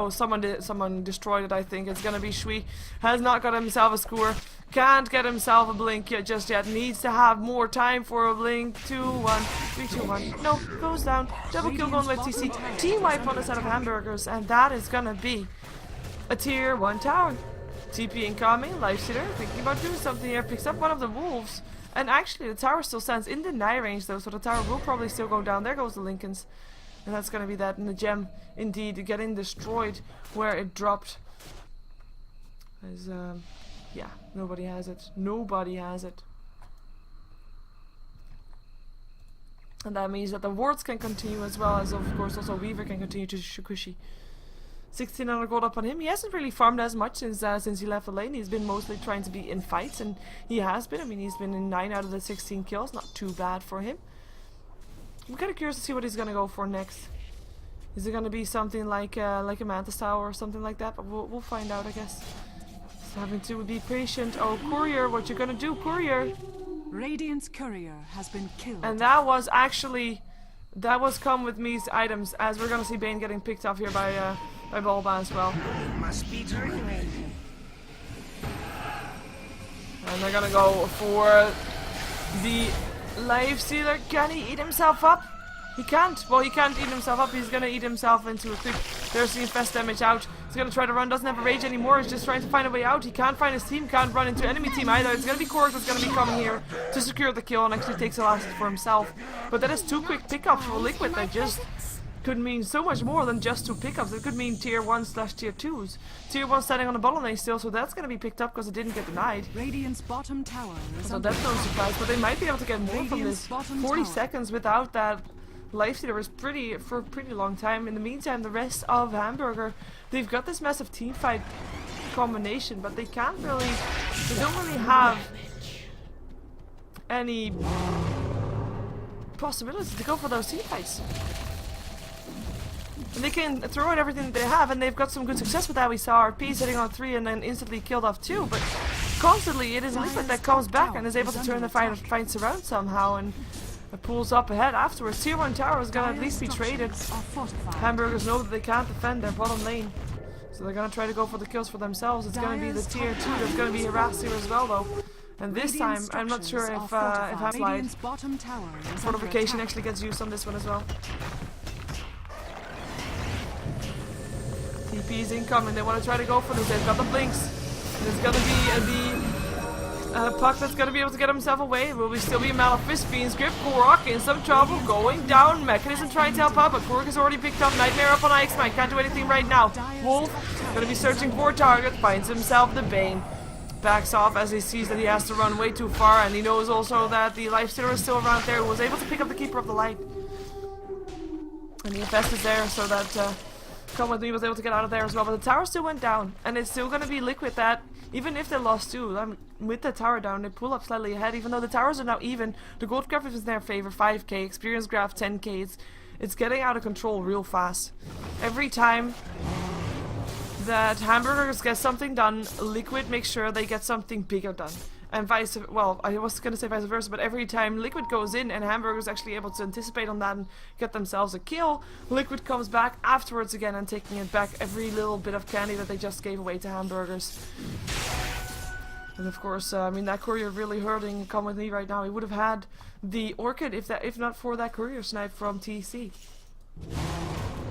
someone destroyed it. I think it's gonna be Shui. Has not got himself a score. Can't get himself a blink yet, just yet. Needs to have more time for a blink. 2-1, 3-2-1. No, goes down. Double kill going with TC. Team wipe on the side of Hamburgers, and that is gonna be a tier 1 tower. TP incoming. Lifestealer thinking about doing something here. Picks up one of the wolves, and actually the tower still stands in deny range though, so the tower will probably still go down. There goes the Lincolns. And that's gonna be that, and the gem indeed getting destroyed where it dropped. As yeah, nobody has it. Nobody has it. And that means that the wards can continue as well as, of course, also Weaver can continue to Shukushi. 1600 gold up on him. He hasn't really farmed as much since he left the lane. He's been mostly trying to be in fights, and he has been. I mean, he's been in 9 out of the 16 kills. Not too bad for him. I'm kind of curious to see what he's gonna go for next. Is it gonna be something like a Mantis Tower or something like that? But we'll find out, I guess. Just having to be patient. Oh, Courier, what you gonna do, Courier? Radiant's courier has been killed. And that was come with me's items, as we're gonna see Bane getting picked off here by Bulba as well. Must be terminated. And they're gonna go for the Lifestealer. Can he eat himself up? He can't. Well, he can't eat himself up. He's gonna eat himself into a creep. There's the infest damage out. He's gonna try to run. Doesn't have a rage anymore. He's just trying to find a way out. He can't find his team. Can't run into enemy team either. It's gonna be Korg that's gonna be coming here to secure the kill and actually takes a last for himself. But that is 2 quick pickups for Liquid that just could mean so much more than just 2 pickups. It could mean tier 1/tier 2s. Tier 1 standing on the bottom lane still, so that's gonna be picked up because it didn't get denied. Radiant's bottom tower is So under that's no surprise, but they might be able to get more from this. 40 seconds without that Lifestealer is for a pretty long time. In the meantime, the rest of Hamburger, they've got this massive team fight combination, but they don't really have any possibility to go for those team fights. And they can throw out everything that they have, and they've got some good success with that. We saw RP sitting on 3 and then instantly killed off 2, but constantly it is Liquid that comes back and is able to turn the fights around somehow, and it pulls up ahead afterwards. Tier 1 tower is gonna at least be traded. Hamburgers know that they can't defend their bottom lane, so they're gonna try to go for the kills for themselves. It's gonna be the tier 2 that's gonna be harassed here as well though. And this time, I'm not sure if Slide fortification actually gets used on this one as well. TP is incoming. They want to try to go for this. They've got the blinks. There's gonna be Puck that's gonna be able to get himself away. Will we still be Malefist? Fiend's Grip. Korok in some trouble. Going down. Mechanism trying to help out, but Korok is already picked up. Nightmare up on Ix Mike. Can't do anything right now. Wolf gonna be searching for a target. Finds himself the Bane. Backs off as he sees that he has to run way too far, and he knows also that the Lifestealer is still around there. Was able to pick up the Keeper of the Light. And the Infest is there, so that Come With Me was able to get out of there as well. But the tower still went down, and it's still gonna be Liquid that, even if they lost 2, with the tower down, they pull up slightly ahead. Even though the towers are now even, the gold graph is in their favor, 5k, experience graph 10k. It's getting out of control real fast. Every time that Hamburgers get something done, Liquid makes sure they get something bigger done. And well, I was gonna say vice versa, but every time Liquid goes in and Hamburger's actually able to anticipate on that and get themselves a kill, Liquid comes back afterwards again and taking it back every little bit of candy that they just gave away to Hamburgers. And of course, I mean, that courier really hurting Come With Me right now. He would have had the Orchid if not for that courier snipe from TC.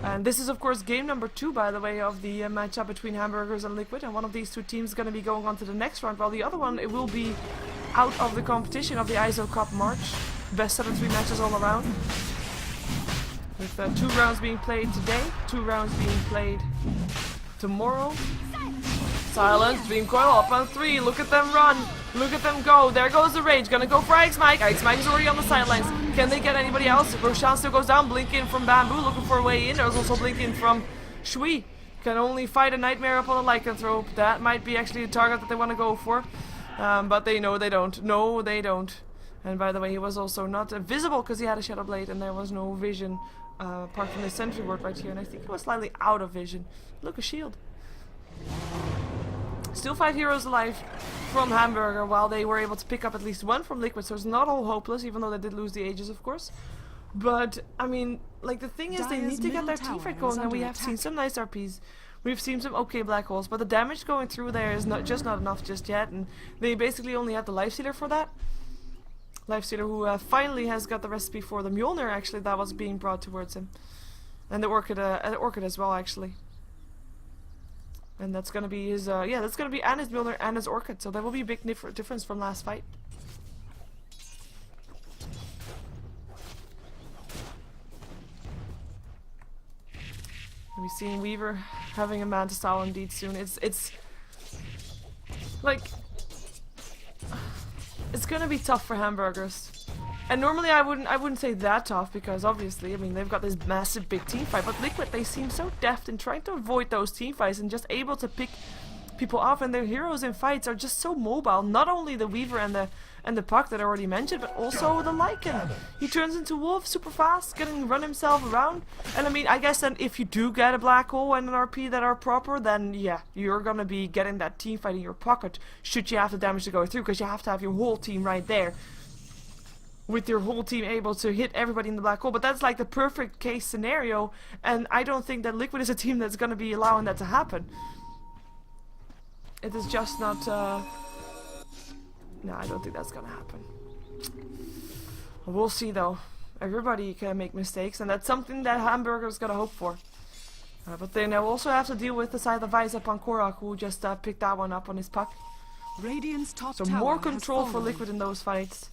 And this is of course game number 2, by the way, of the matchup between Hamburgers and Liquid, and one of these 2 teams is going to be going on to the next round, while the other one, it will be out of the competition of the Eizo Cup March. Best out of 3 matches all around. With 2 rounds being played today, 2 rounds being played tomorrow. Silence, Dream Coil up on 3, look at them run, look at them go, there goes the Rage, gonna go for Ix Mike is already on the sidelines. Can they get anybody else? Roshan still goes down, Blink in from Bamboo, looking for a way in. There's also Blink in from Shui. Can only fight a Nightmare up on a Lycanthrope. That might be actually a target that they want to go for. But they know they don't. No, they don't. And by the way, he was also not visible because he had a Shadow Blade and there was no vision apart from the sentry ward right here. And I think he was slightly out of vision. Look, a shield. Still 5 heroes alive from Hamburger, while they were able to pick up at least one from Liquid, so it's not all hopeless, even though they did lose the Aegis, of course. But, I mean, like, the thing is, they need to get their teamfight going, and we have seen some nice RPs. We've seen some okay black holes, but the damage going through there is not enough just yet, and they basically only have the Lifestealer for that. Lifestealer who finally has got the recipe for the Mjolnir, actually, that was being brought towards him. And the Orchid as well, actually. And that's gonna be his, yeah, that's gonna be and his Mjolnir and his Orchid, so that will be a big difference from last fight. We've seen Weaver having a Manta style indeed soon. It's like, it's gonna be tough for Hamburgers. And normally I wouldn't say that tough, because obviously, I mean, they've got this massive big team fight, but Liquid, they seem so deft in trying to avoid those team fights and just able to pick people off, and their heroes in fights are just so mobile. Not only the Weaver and the Puck that I already mentioned, but also the Lycan. He turns into Wolf super fast, getting run himself around. And I mean, I guess then if you do get a black hole and an RP that are proper, then yeah, you're gonna be getting that team fight in your pocket should you have the damage to go through, because you have to have your whole team right there, with your whole team able to hit everybody in the black hole. But that's like the perfect case scenario, and I don't think that Liquid is a team that's gonna be allowing that to happen. It is just not, no, I don't think that's gonna happen. We'll see though. Everybody can make mistakes, and that's something that Hamburger's gotta hope for. But they now also have to deal with the side of Eizo on Korok, who just picked that one up on his Puck. Radiant's top So tower more has control for fallen. Liquid in those fights,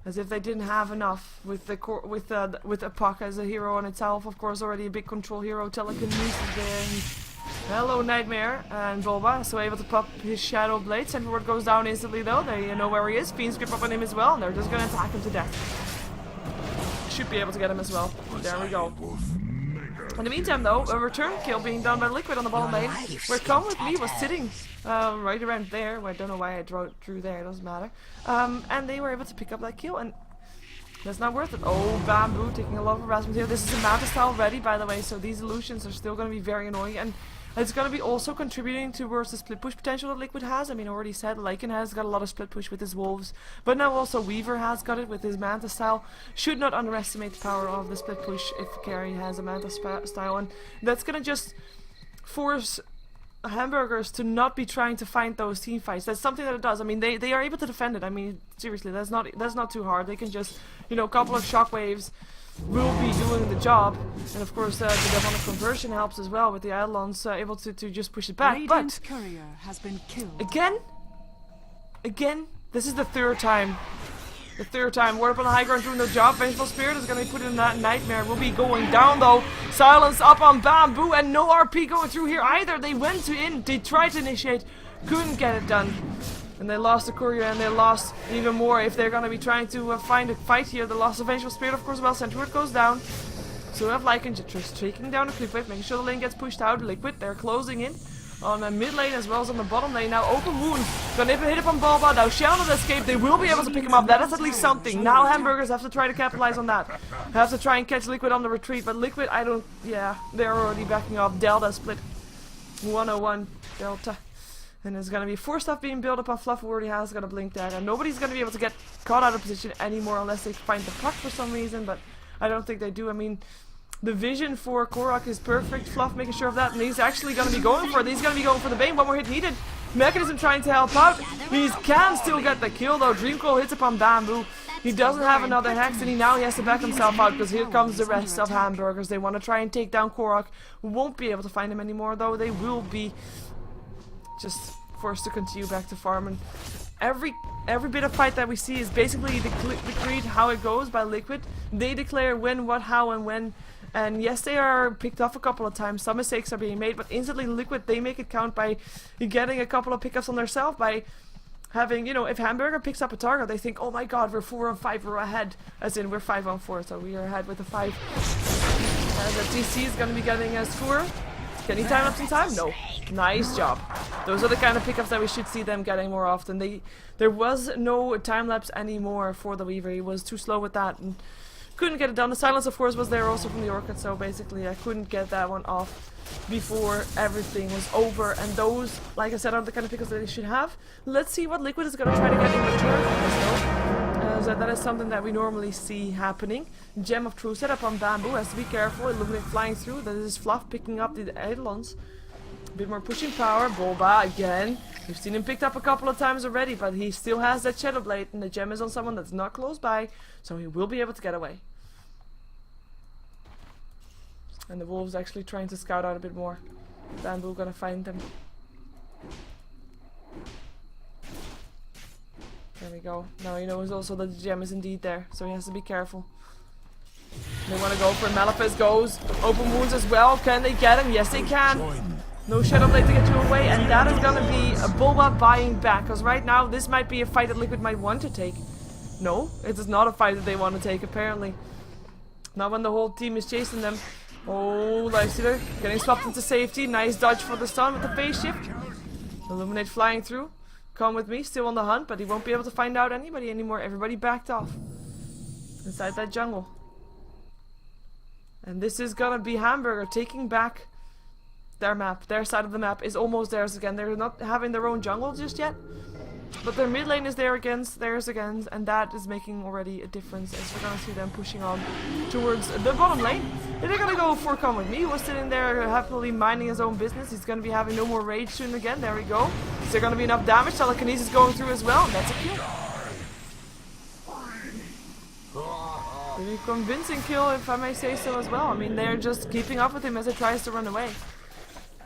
as if they didn't have enough with the with a Puck as a hero on itself. Of course, already a big control hero. Telekinesis there. Hello, Nightmare and Bulba, so able to pop his Shadow Blade. Sentry ward goes down instantly though. They know where he is. Fiend's grip up on him as well, and they're just gonna attack him to death. Should be able to get him as well. There we go. In the meantime though, a return kill being done by Liquid on the bottom lane, where Come With Me was sitting right around there. Well, I don't know why I drew there, it doesn't matter. And they were able to pick up that kill, and that's not worth it. Oh, Bamboo taking a lot of harassment here. This is a Manta style ready, by the way, so these illusions are still going to be very annoying, and it's going to be also contributing towards the split push potential that Liquid has. I mean, I already said Lycan has got a lot of split push with his Wolves, but now also Weaver has got it with his Manta style. Should not underestimate the power of the split push if Carry has a Manta style, and that's going to just force Hamburgers to not be trying to find those team fights. That's something that it does. I mean, they are able to defend it. I mean, seriously, that's not too hard. They can just, you know, a couple of shockwaves will be doing the job, and of course the demonic conversion helps as well with the Eidolons able to just push it back. Radiant's But courier has been killed. again, this is the third time. The third time. Ward up on the high ground doing the job. Vengeful Spirit is going to be put in that Nightmare. Will be going down though. Silence up on Bamboo, and no RP going through here either. They went in, they tried to initiate, couldn't get it done. And they lost the courier, and they lost even more if they're going to be trying to find a fight here. They lost the Vengeful Spirit, of course, well. Sentry ward goes down. So we have Lycan just taking down the creep wave, making sure the lane gets pushed out. Liquid, they're closing in on the mid lane as well as on the bottom lane. Now Open Wound, gonna hit up on Bulba. Now Shell not escape, they will be able to pick him up. That is at least something. Now Hamburgers have to try to capitalize on that. Have to try and catch Liquid on the retreat, but Liquid, yeah, they're already backing off. Delta split 101 Delta. And there's gonna be 4 stuff being built up on Fluff, who already has got a blink dagger. Nobody's gonna be able to get caught out of position anymore unless they find the Puck for some reason, but I don't think they do. I mean, the vision for Korok is perfect. Fluff making sure of that, and he's actually going to be going for it. He's going to be going for the Bane. One more hit needed. Mechanism trying to help out. He can still get the kill though. Dreamcoil hits upon Bamboo. He doesn't have another Hex, and now he has to back himself out, because here comes the rest of Hamburgers. They want to try and take down Korok. Won't be able to find him anymore though. They will be just forced to continue back to farm, and every bit of fight that we see is basically decreed how it goes by Liquid. They declare when, what, how, and when. And yes, they are picked off a couple of times. Some mistakes are being made, but instantly Liquid, they make it count by getting a couple of pickups on themselves, by having, you know, if Hamburger picks up a target, they think, oh my god, we're 4 on 5, we're ahead. As in, we're 5 on 4, so we are ahead with a 5. The DC is going to be getting a score. Can he time up in time? No. Nice job. Those are the kind of pickups that we should see them getting more often. There was no time lapse anymore for the Weaver. He was too slow with that and couldn't get it done. The silence, of course, was there also from the Orchid, so basically I couldn't get that one off before everything was over. And those, like I said, are the kind of pickups that they should have. Let's see what Liquid is going to try to get in return on this though. So that is something that we normally see happening. Gem of True set up on Bamboo. Has to be careful. Illuminate flying through. That is Fluff picking up the Eidolons. A bit more pushing power. Boba again. We've seen him picked up a couple of times already, but he still has that Shadow Blade, and the gem is on someone that's not close by, so he will be able to get away. And the wolves actually trying to scout out a bit more. Bamboo gonna find them. There we go. Now he knows also that the gem is indeed there, so he has to be careful. They want to go for it. Malefus goes. Open wounds as well. Can they get him? Yes, they can. No Shadow Blade to get you away, and that is gonna be a Bulba buying back. Because right now, this might be a fight that Liquid might want to take. No, it is not a fight that they want to take, apparently. Not when the whole team is chasing them. Oh, Lifestealer getting swapped into safety. Nice dodge for the stun with the phase shift. Illuminate flying through. Come with me, still on the hunt, but he won't be able to find out anybody anymore. Everybody backed off inside that jungle. And this is gonna be Hamburger taking back their map. Their side of the map is almost theirs again. They're not having their own jungle just yet, but their mid lane is there against theirs again, and that is making already a difference as we're gonna see them pushing on towards the bottom lane. They're gonna go for Come With Me. He was sitting there happily minding his own business. He's gonna be having no more rage soon again. There we go. Is there gonna be enough damage? Telekinesis going through as well, and that's a kill. Pretty convincing kill, if I may say so as well. I mean, they're just keeping up with him as he tries to run away.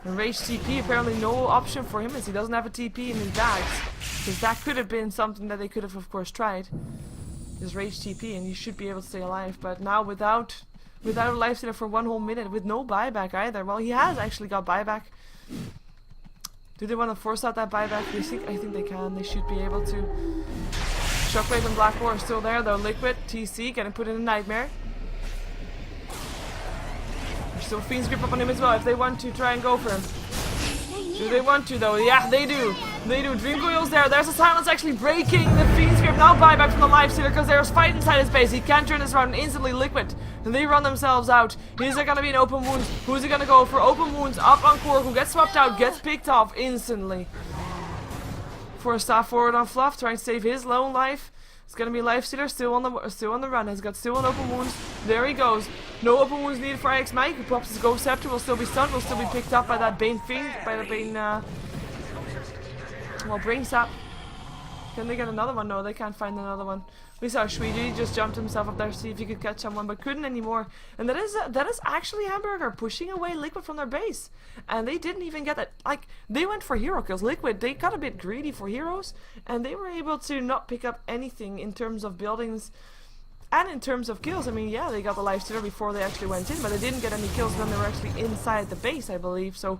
And Rage TP, apparently no option for him as he doesn't have a TP in his bags. Because that could have been something that they could have, of course, tried. Just Rage TP and you should be able to stay alive. But now without a lifestealer for 1 whole minute, with no buyback either. Well, he has actually got buyback. Do they want to force out that buyback? I think they can. They should be able to. Shockwave and Black War are still there though. Liquid, TC, getting put in a nightmare. There's still Fiend's Grip up on him as well if they want to try and go for him. Do they want to though? Yeah, they do. They do. Dream Coil's there. There's a silence actually breaking the Fiend's Grip. Now buyback from the Lifestealer because there's fight inside his base. He can't turn this around and instantly Liquid. And they run themselves out. Is there gonna be an open wound? Who's he gonna go for? Open wounds up on Korg, who gets swapped out, gets picked off instantly. For a staff forward on Fluff, trying to save his lone life. It's gonna be Lifestealer still on the run. He's got still an open wounds. There he goes. No open wounds needed for IX Mike. Who pops his Ghost Scepter. Will still be stunned. Will still be picked up by that Bane Fiend. By the Bane. Well, Brain Sap. Can they get another one? No, they can't find another one. We saw Shuiji just jumped himself up there to see if he could catch someone, but couldn't anymore. And that is actually Hamburger pushing away Liquid from their base. And they didn't even get that. Like, they went for hero kills. Liquid, they got a bit greedy for heroes, and they were able to not pick up anything in terms of buildings and in terms of kills. I mean, yeah, they got the Lifestealer before they actually went in, but they didn't get any kills when they were actually inside the base, I believe. So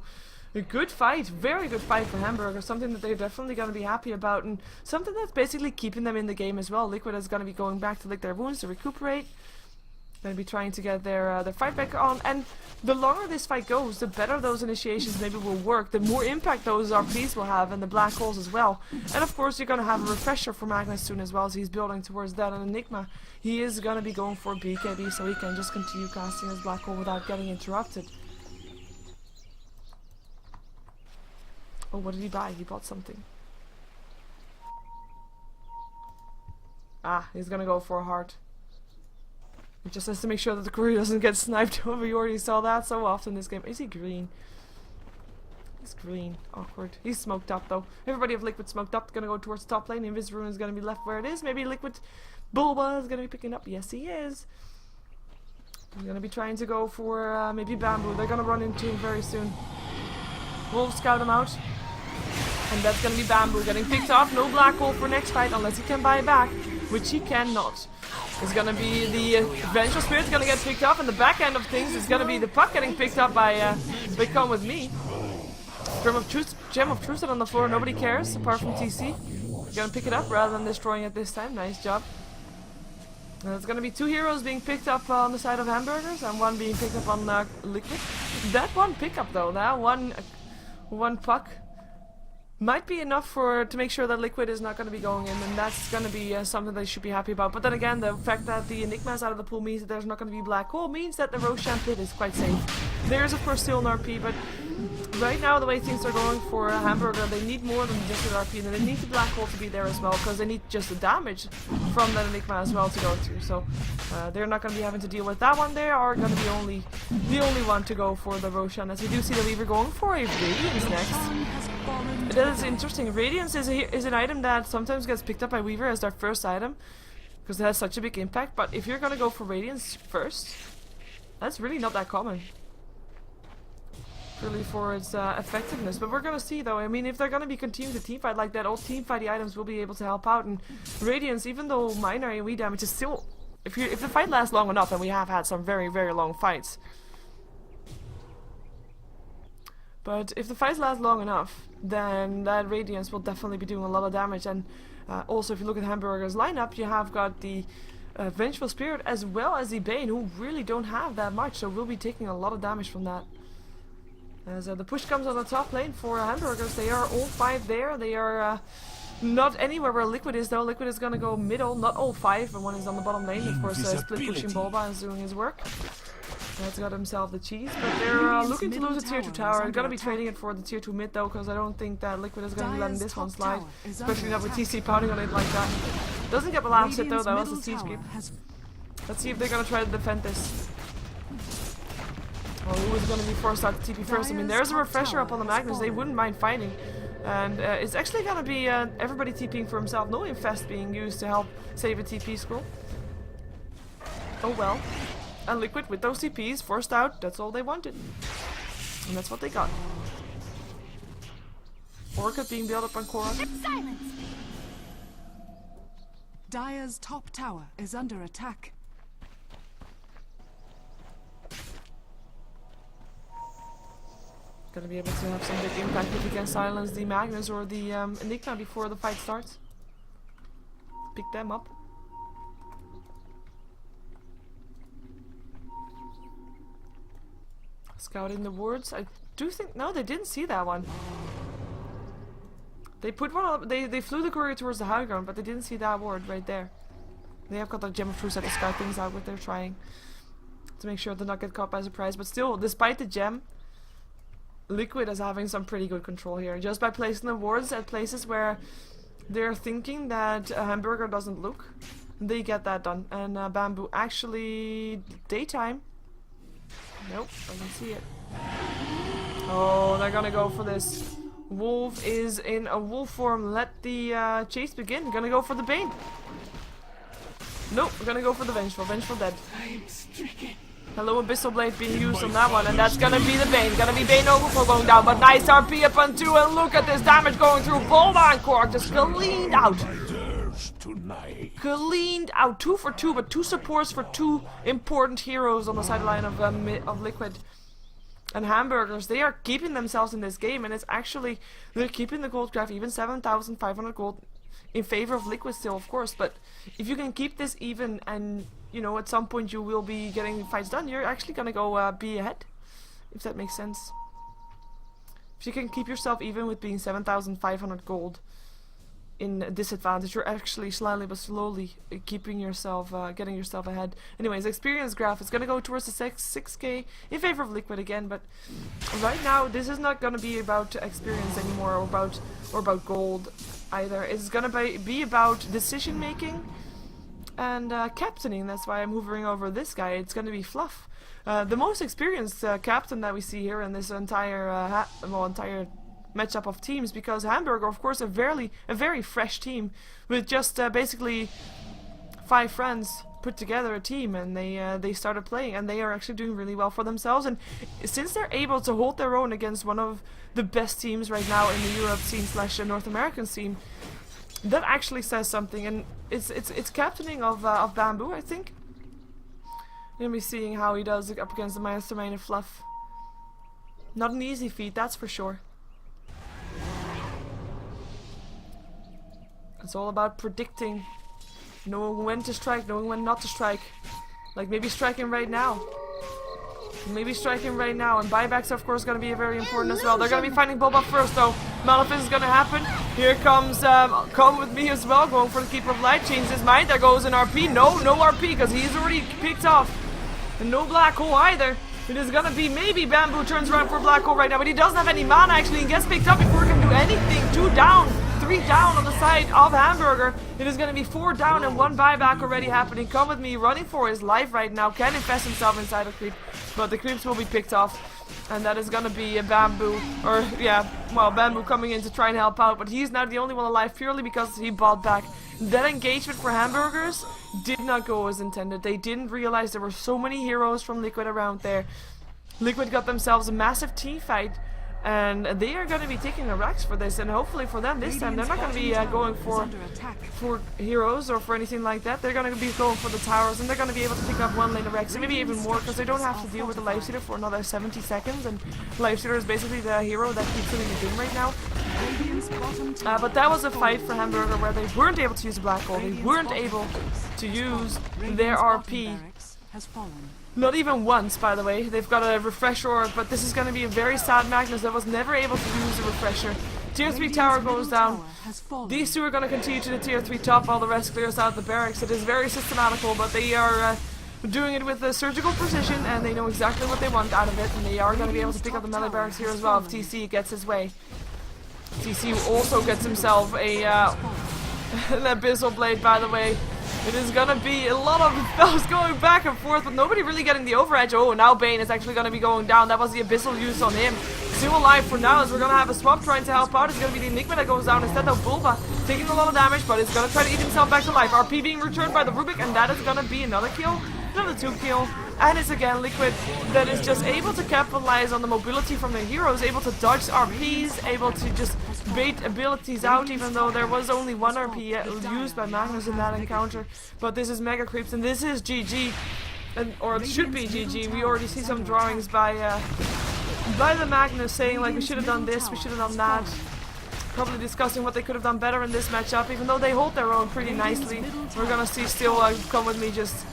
a good fight, very good fight for Hamburger, something that they're definitely going to be happy about, and something that's basically keeping them in the game as well. Liquid is going to be going back to lick their wounds to recuperate. Going to be trying to get their fight back on, and the longer this fight goes, the better those initiations maybe will work, the more impact those RPs will have, and the black holes as well. And of course you're going to have a refresher for Magnus soon as well, as he's building towards that, and Enigma, he is going to be going for BKB so he can just continue casting his black hole without getting interrupted. Oh, what did he buy? He bought something. Ah, he's gonna go for a heart. He just has to make sure that the courier doesn't get sniped over. You already saw that so often in this game. Is he green? He's green. Awkward. He's smoked up though. Everybody of Liquid smoked up. Gonna go towards the top lane. Invis Rune is gonna be left where it is. Maybe Liquid Bulba is gonna be picking up. Yes, he is. He's gonna be trying to go for maybe Bamboo. They're gonna run into him very soon. Wolves scout him out. And that's gonna be Bamboo getting picked off. No black hole for next fight unless he can buy back, which he cannot. It's gonna be the Vengeful Spirit gonna get picked up, and the back end of things is gonna be the puck getting picked up by Come With Me. Gem of Truth on the floor, nobody cares apart from TC. Gonna pick it up rather than destroying it this time. Nice job. There's gonna be 2 heroes being picked up on the side of Hamburgers and 1 being picked up on Liquid. That 1 pickup though, that one puck might be enough to make sure that Liquid is not going to be going in, and that's going to be something they should be happy about. But then again, the fact that the Enigma is out of the pool means that there's not going to be black hole, means that the Roshan pit is quite safe. There's of course still an RP, but right now the way things are going for Hamburger, they need more than just an RP, and they need the black hole to be there as well, because they need just the damage from that Enigma as well to go through. So they're not going to be having to deal with that one. They are going to be the only one to go for the Roshan, as we do see the Weaver going for a Radiance next. That is interesting. Radiance is an item that sometimes gets picked up by Weaver as their first item, because it has such a big impact. But if you're gonna go for Radiance first, that's really not that common. Really for its effectiveness. But we're gonna see though. I mean, if they're gonna be continuing to teamfight like that, all teamfighty items will be able to help out. And Radiance, even though minor AoE damage is still, if the fight lasts long enough, and we have had some very, very long fights. But if the fights last long enough, then that Radiance will definitely be doing a lot of damage. And also, if you look at Hamburger's lineup, you have got the Vengeful Spirit as well as the Bane, who really don't have that much, so we'll be taking a lot of damage from that. As the push comes on the top lane for Hamburgers, they are all 5 there. They are not anywhere where Liquid is though. Liquid is gonna go middle, not all 5, and 1 is on the bottom lane. Of course, split pushing Bulba is doing his work. That's got himself the cheese, but they're looking to lose a tier 2 tower. I'm gonna be trading it for the tier 2 mid though, because I don't think that Liquid is gonna be letting this one slide, especially not with TC pounding on it like that. Doesn't get the last hit though, that was a siege creep. Let's see if they're gonna try to defend this. Well, who is gonna be forced out to TP first? I mean, there's a refresher up on the Magnus, they wouldn't mind fighting. And it's actually gonna be everybody TPing for himself, no infest being used to help save a TP scroll. Oh well. And Liquid with those TPs forced out, that's all they wanted. And that's what they got. Orchid being built up on Korra. Silence! Dire's top tower is under attack. Gonna be able to have some big impact if you can silence the Magnus or the Enigma before the fight starts. Pick them up. Scouting the wards. I do think no, they didn't see that one. They put one up. They flew the courier towards the high ground, but they didn't see that ward right there. They have got the gem of truth to scout things out. What they're trying to make sure to not get caught by surprise. But still, despite the gem, Liquid is having some pretty good control here, just by placing the wards at places where they're thinking that Hamburger doesn't look. They get that done, and Bamboo actually daytime. Nope, doesn't see it. Oh, they're gonna go for this. Wolf is in a wolf form. Let the chase begin. Gonna go for the Bane. Nope, we're gonna go for the Vengeful. Vengeful dead. Hello, Abyssal Blade being used on that one, and that's gonna be the Bane. Gonna be Bane Overflow going down, but nice RP up on 2, and look at this damage going through. Bulba and Korg just cleaned out. Cleaned out. 2 for 2, but 2 supports for 2 important heroes on the sideline of Liquid. And Hamburgers, they are keeping themselves in this game, and it's actually, they're keeping the gold graph even, 7,500 gold in favor of Liquid still, of course. But if you can keep this even, and you know, at some point you will be getting fights done, you're actually gonna go be ahead, if that makes sense. If you can keep yourself even with being 7,500 gold in disadvantage, you're actually slightly but slowly keeping yourself, getting yourself ahead. Anyways, experience graph is gonna go towards the 6k in favor of Liquid again, but right now this is not gonna be about experience anymore, or about gold either. It's gonna be about decision making and captaining. That's why I'm hovering over this guy. It's gonna be Fluff, the most experienced captain that we see here in this entire entire matchup of teams, because Hamburger, of course, a very fresh team with just basically 5 friends put together a team, and they started playing, and they are actually doing really well for themselves. And since they're able to hold their own against one of the best teams right now in the Europe scene / North American scene, that actually says something. And it's captaining of Bamboo, I think. You're gonna be seeing how he does up against the mastermind of Fluff. Not an easy feat, that's for sure. It's all about predicting Knowing when to strike, knowing when not to strike. Like maybe striking right now. Maybe striking right now, and buybacks of course going to be very important as well. They're going to be fighting Boba first though. Malefice is going to happen. Here comes Come With Me as well, going for the Keeper of Light. Changes his mind. There goes an RP. No RP because he's already picked off. And no black hole either. It is going to be maybe Bamboo turns around for black hole right now, but he doesn't have any mana actually. He gets picked up before he can do anything. 2 down. 3 down on the side of Hamburger. It is going to be 4 down and 1 buyback already happening. Come With Me running for his life right now. Can infest himself inside a creep, but the creeps will be picked off. And that is going to be a Bamboo, or yeah, well, Bamboo coming in to try and help out. But he's now the only one alive purely because he bought back. That engagement for Hamburgers did not go as intended. They didn't realize there were so many heroes from Liquid around there. Liquid got themselves a massive team fight. And they are going to be taking a Rex for this, and hopefully for them this time they're not going to be going for heroes or for anything like that. They're going to be going for the towers, and they're going to be able to pick up 1 lane of Rex, and maybe even more, because they don't have to deal with the Lifestealer for another 70 seconds, and Lifestealer is basically the hero that keeps winning the game right now. But that was a fight for Hamburger where they weren't able to use the black hole, they weren't able to use their RP. Not even once, by the way. They've got a refresher orb, but this is going to be a very sad Magnus that was never able to use the refresher. Tier 3 tower goes down. These two are going to continue to the tier 3 top while the rest clears out the barracks. It is very systematical, but they are doing it with surgical precision, and they know exactly what they want out of it, and they are going to be able to pick up the melee barracks here as well if TC gets his way. TC also gets himself a an Abyssal Blade, by the way. It is gonna be a lot of spells going back and forth, but nobody really getting the overedge. Oh, now Bane is actually gonna be going down. That was the Abyssal use on him. Still alive for now, as we're gonna have a swap trying to help out. It's gonna be the Enigma that goes down instead of Bulba, taking a lot of damage, but it's gonna try to eat himself back to life. RP being returned by the Rubik, and that is gonna be another kill, another 2 kill. And it's again Liquid that is just able to capitalize on the mobility from their heroes, able to dodge RPs, able to just bait abilities out, even though there was only 1 RP used by Magnus in that encounter. But this is Mega Creeps, and this is GG, or it should be GG. We already see some drawings by the Magnus saying like we should have done this, we should have done that. Probably discussing what they could have done better in this matchup, even though they hold their own pretty nicely. We're gonna see still Come With Me just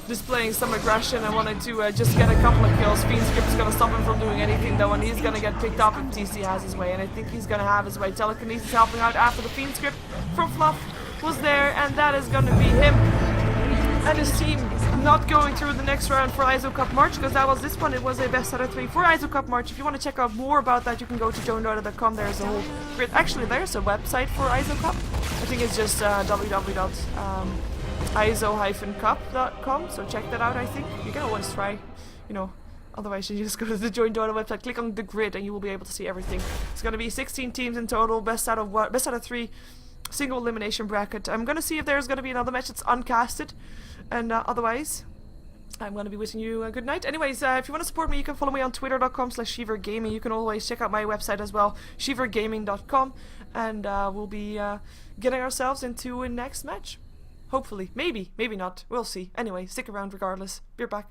displaying some aggression and wanting to just get a couple of kills. Fiendskip is going to stop him from doing anything though, and he's going to get picked up if TC has his way, and I think he's going to have his way. Telekinesis helping out after the Fiendskip from Fluff was there, and that is going to be him and his team not going through the next round for Eizo Cup March, because that was this one. It was a best out of 3 for Eizo Cup March. If you want to check out more about that, you can go to joindota.com. There's a whole grid. Actually, there's a website for Eizo Cup. I think it's just www.eizo-cup.com, so check that out. I think you can always try, you know, otherwise you just go to the Join Dota website, click on the grid, and you will be able to see everything. It's going to be 16 teams in total, best out of 3, single elimination bracket. I'm going to see if there's going to be another match that's uncasted, and otherwise I'm going to be wishing you a good night. Anyways, if you want to support me, you can follow me on twitter.com/SheeverGaming. You can always check out my website as well, SheeverGaming.com, and we'll be getting ourselves into a next match. Hopefully. Maybe. Maybe not. We'll see. Anyway, stick around regardless. Be right back.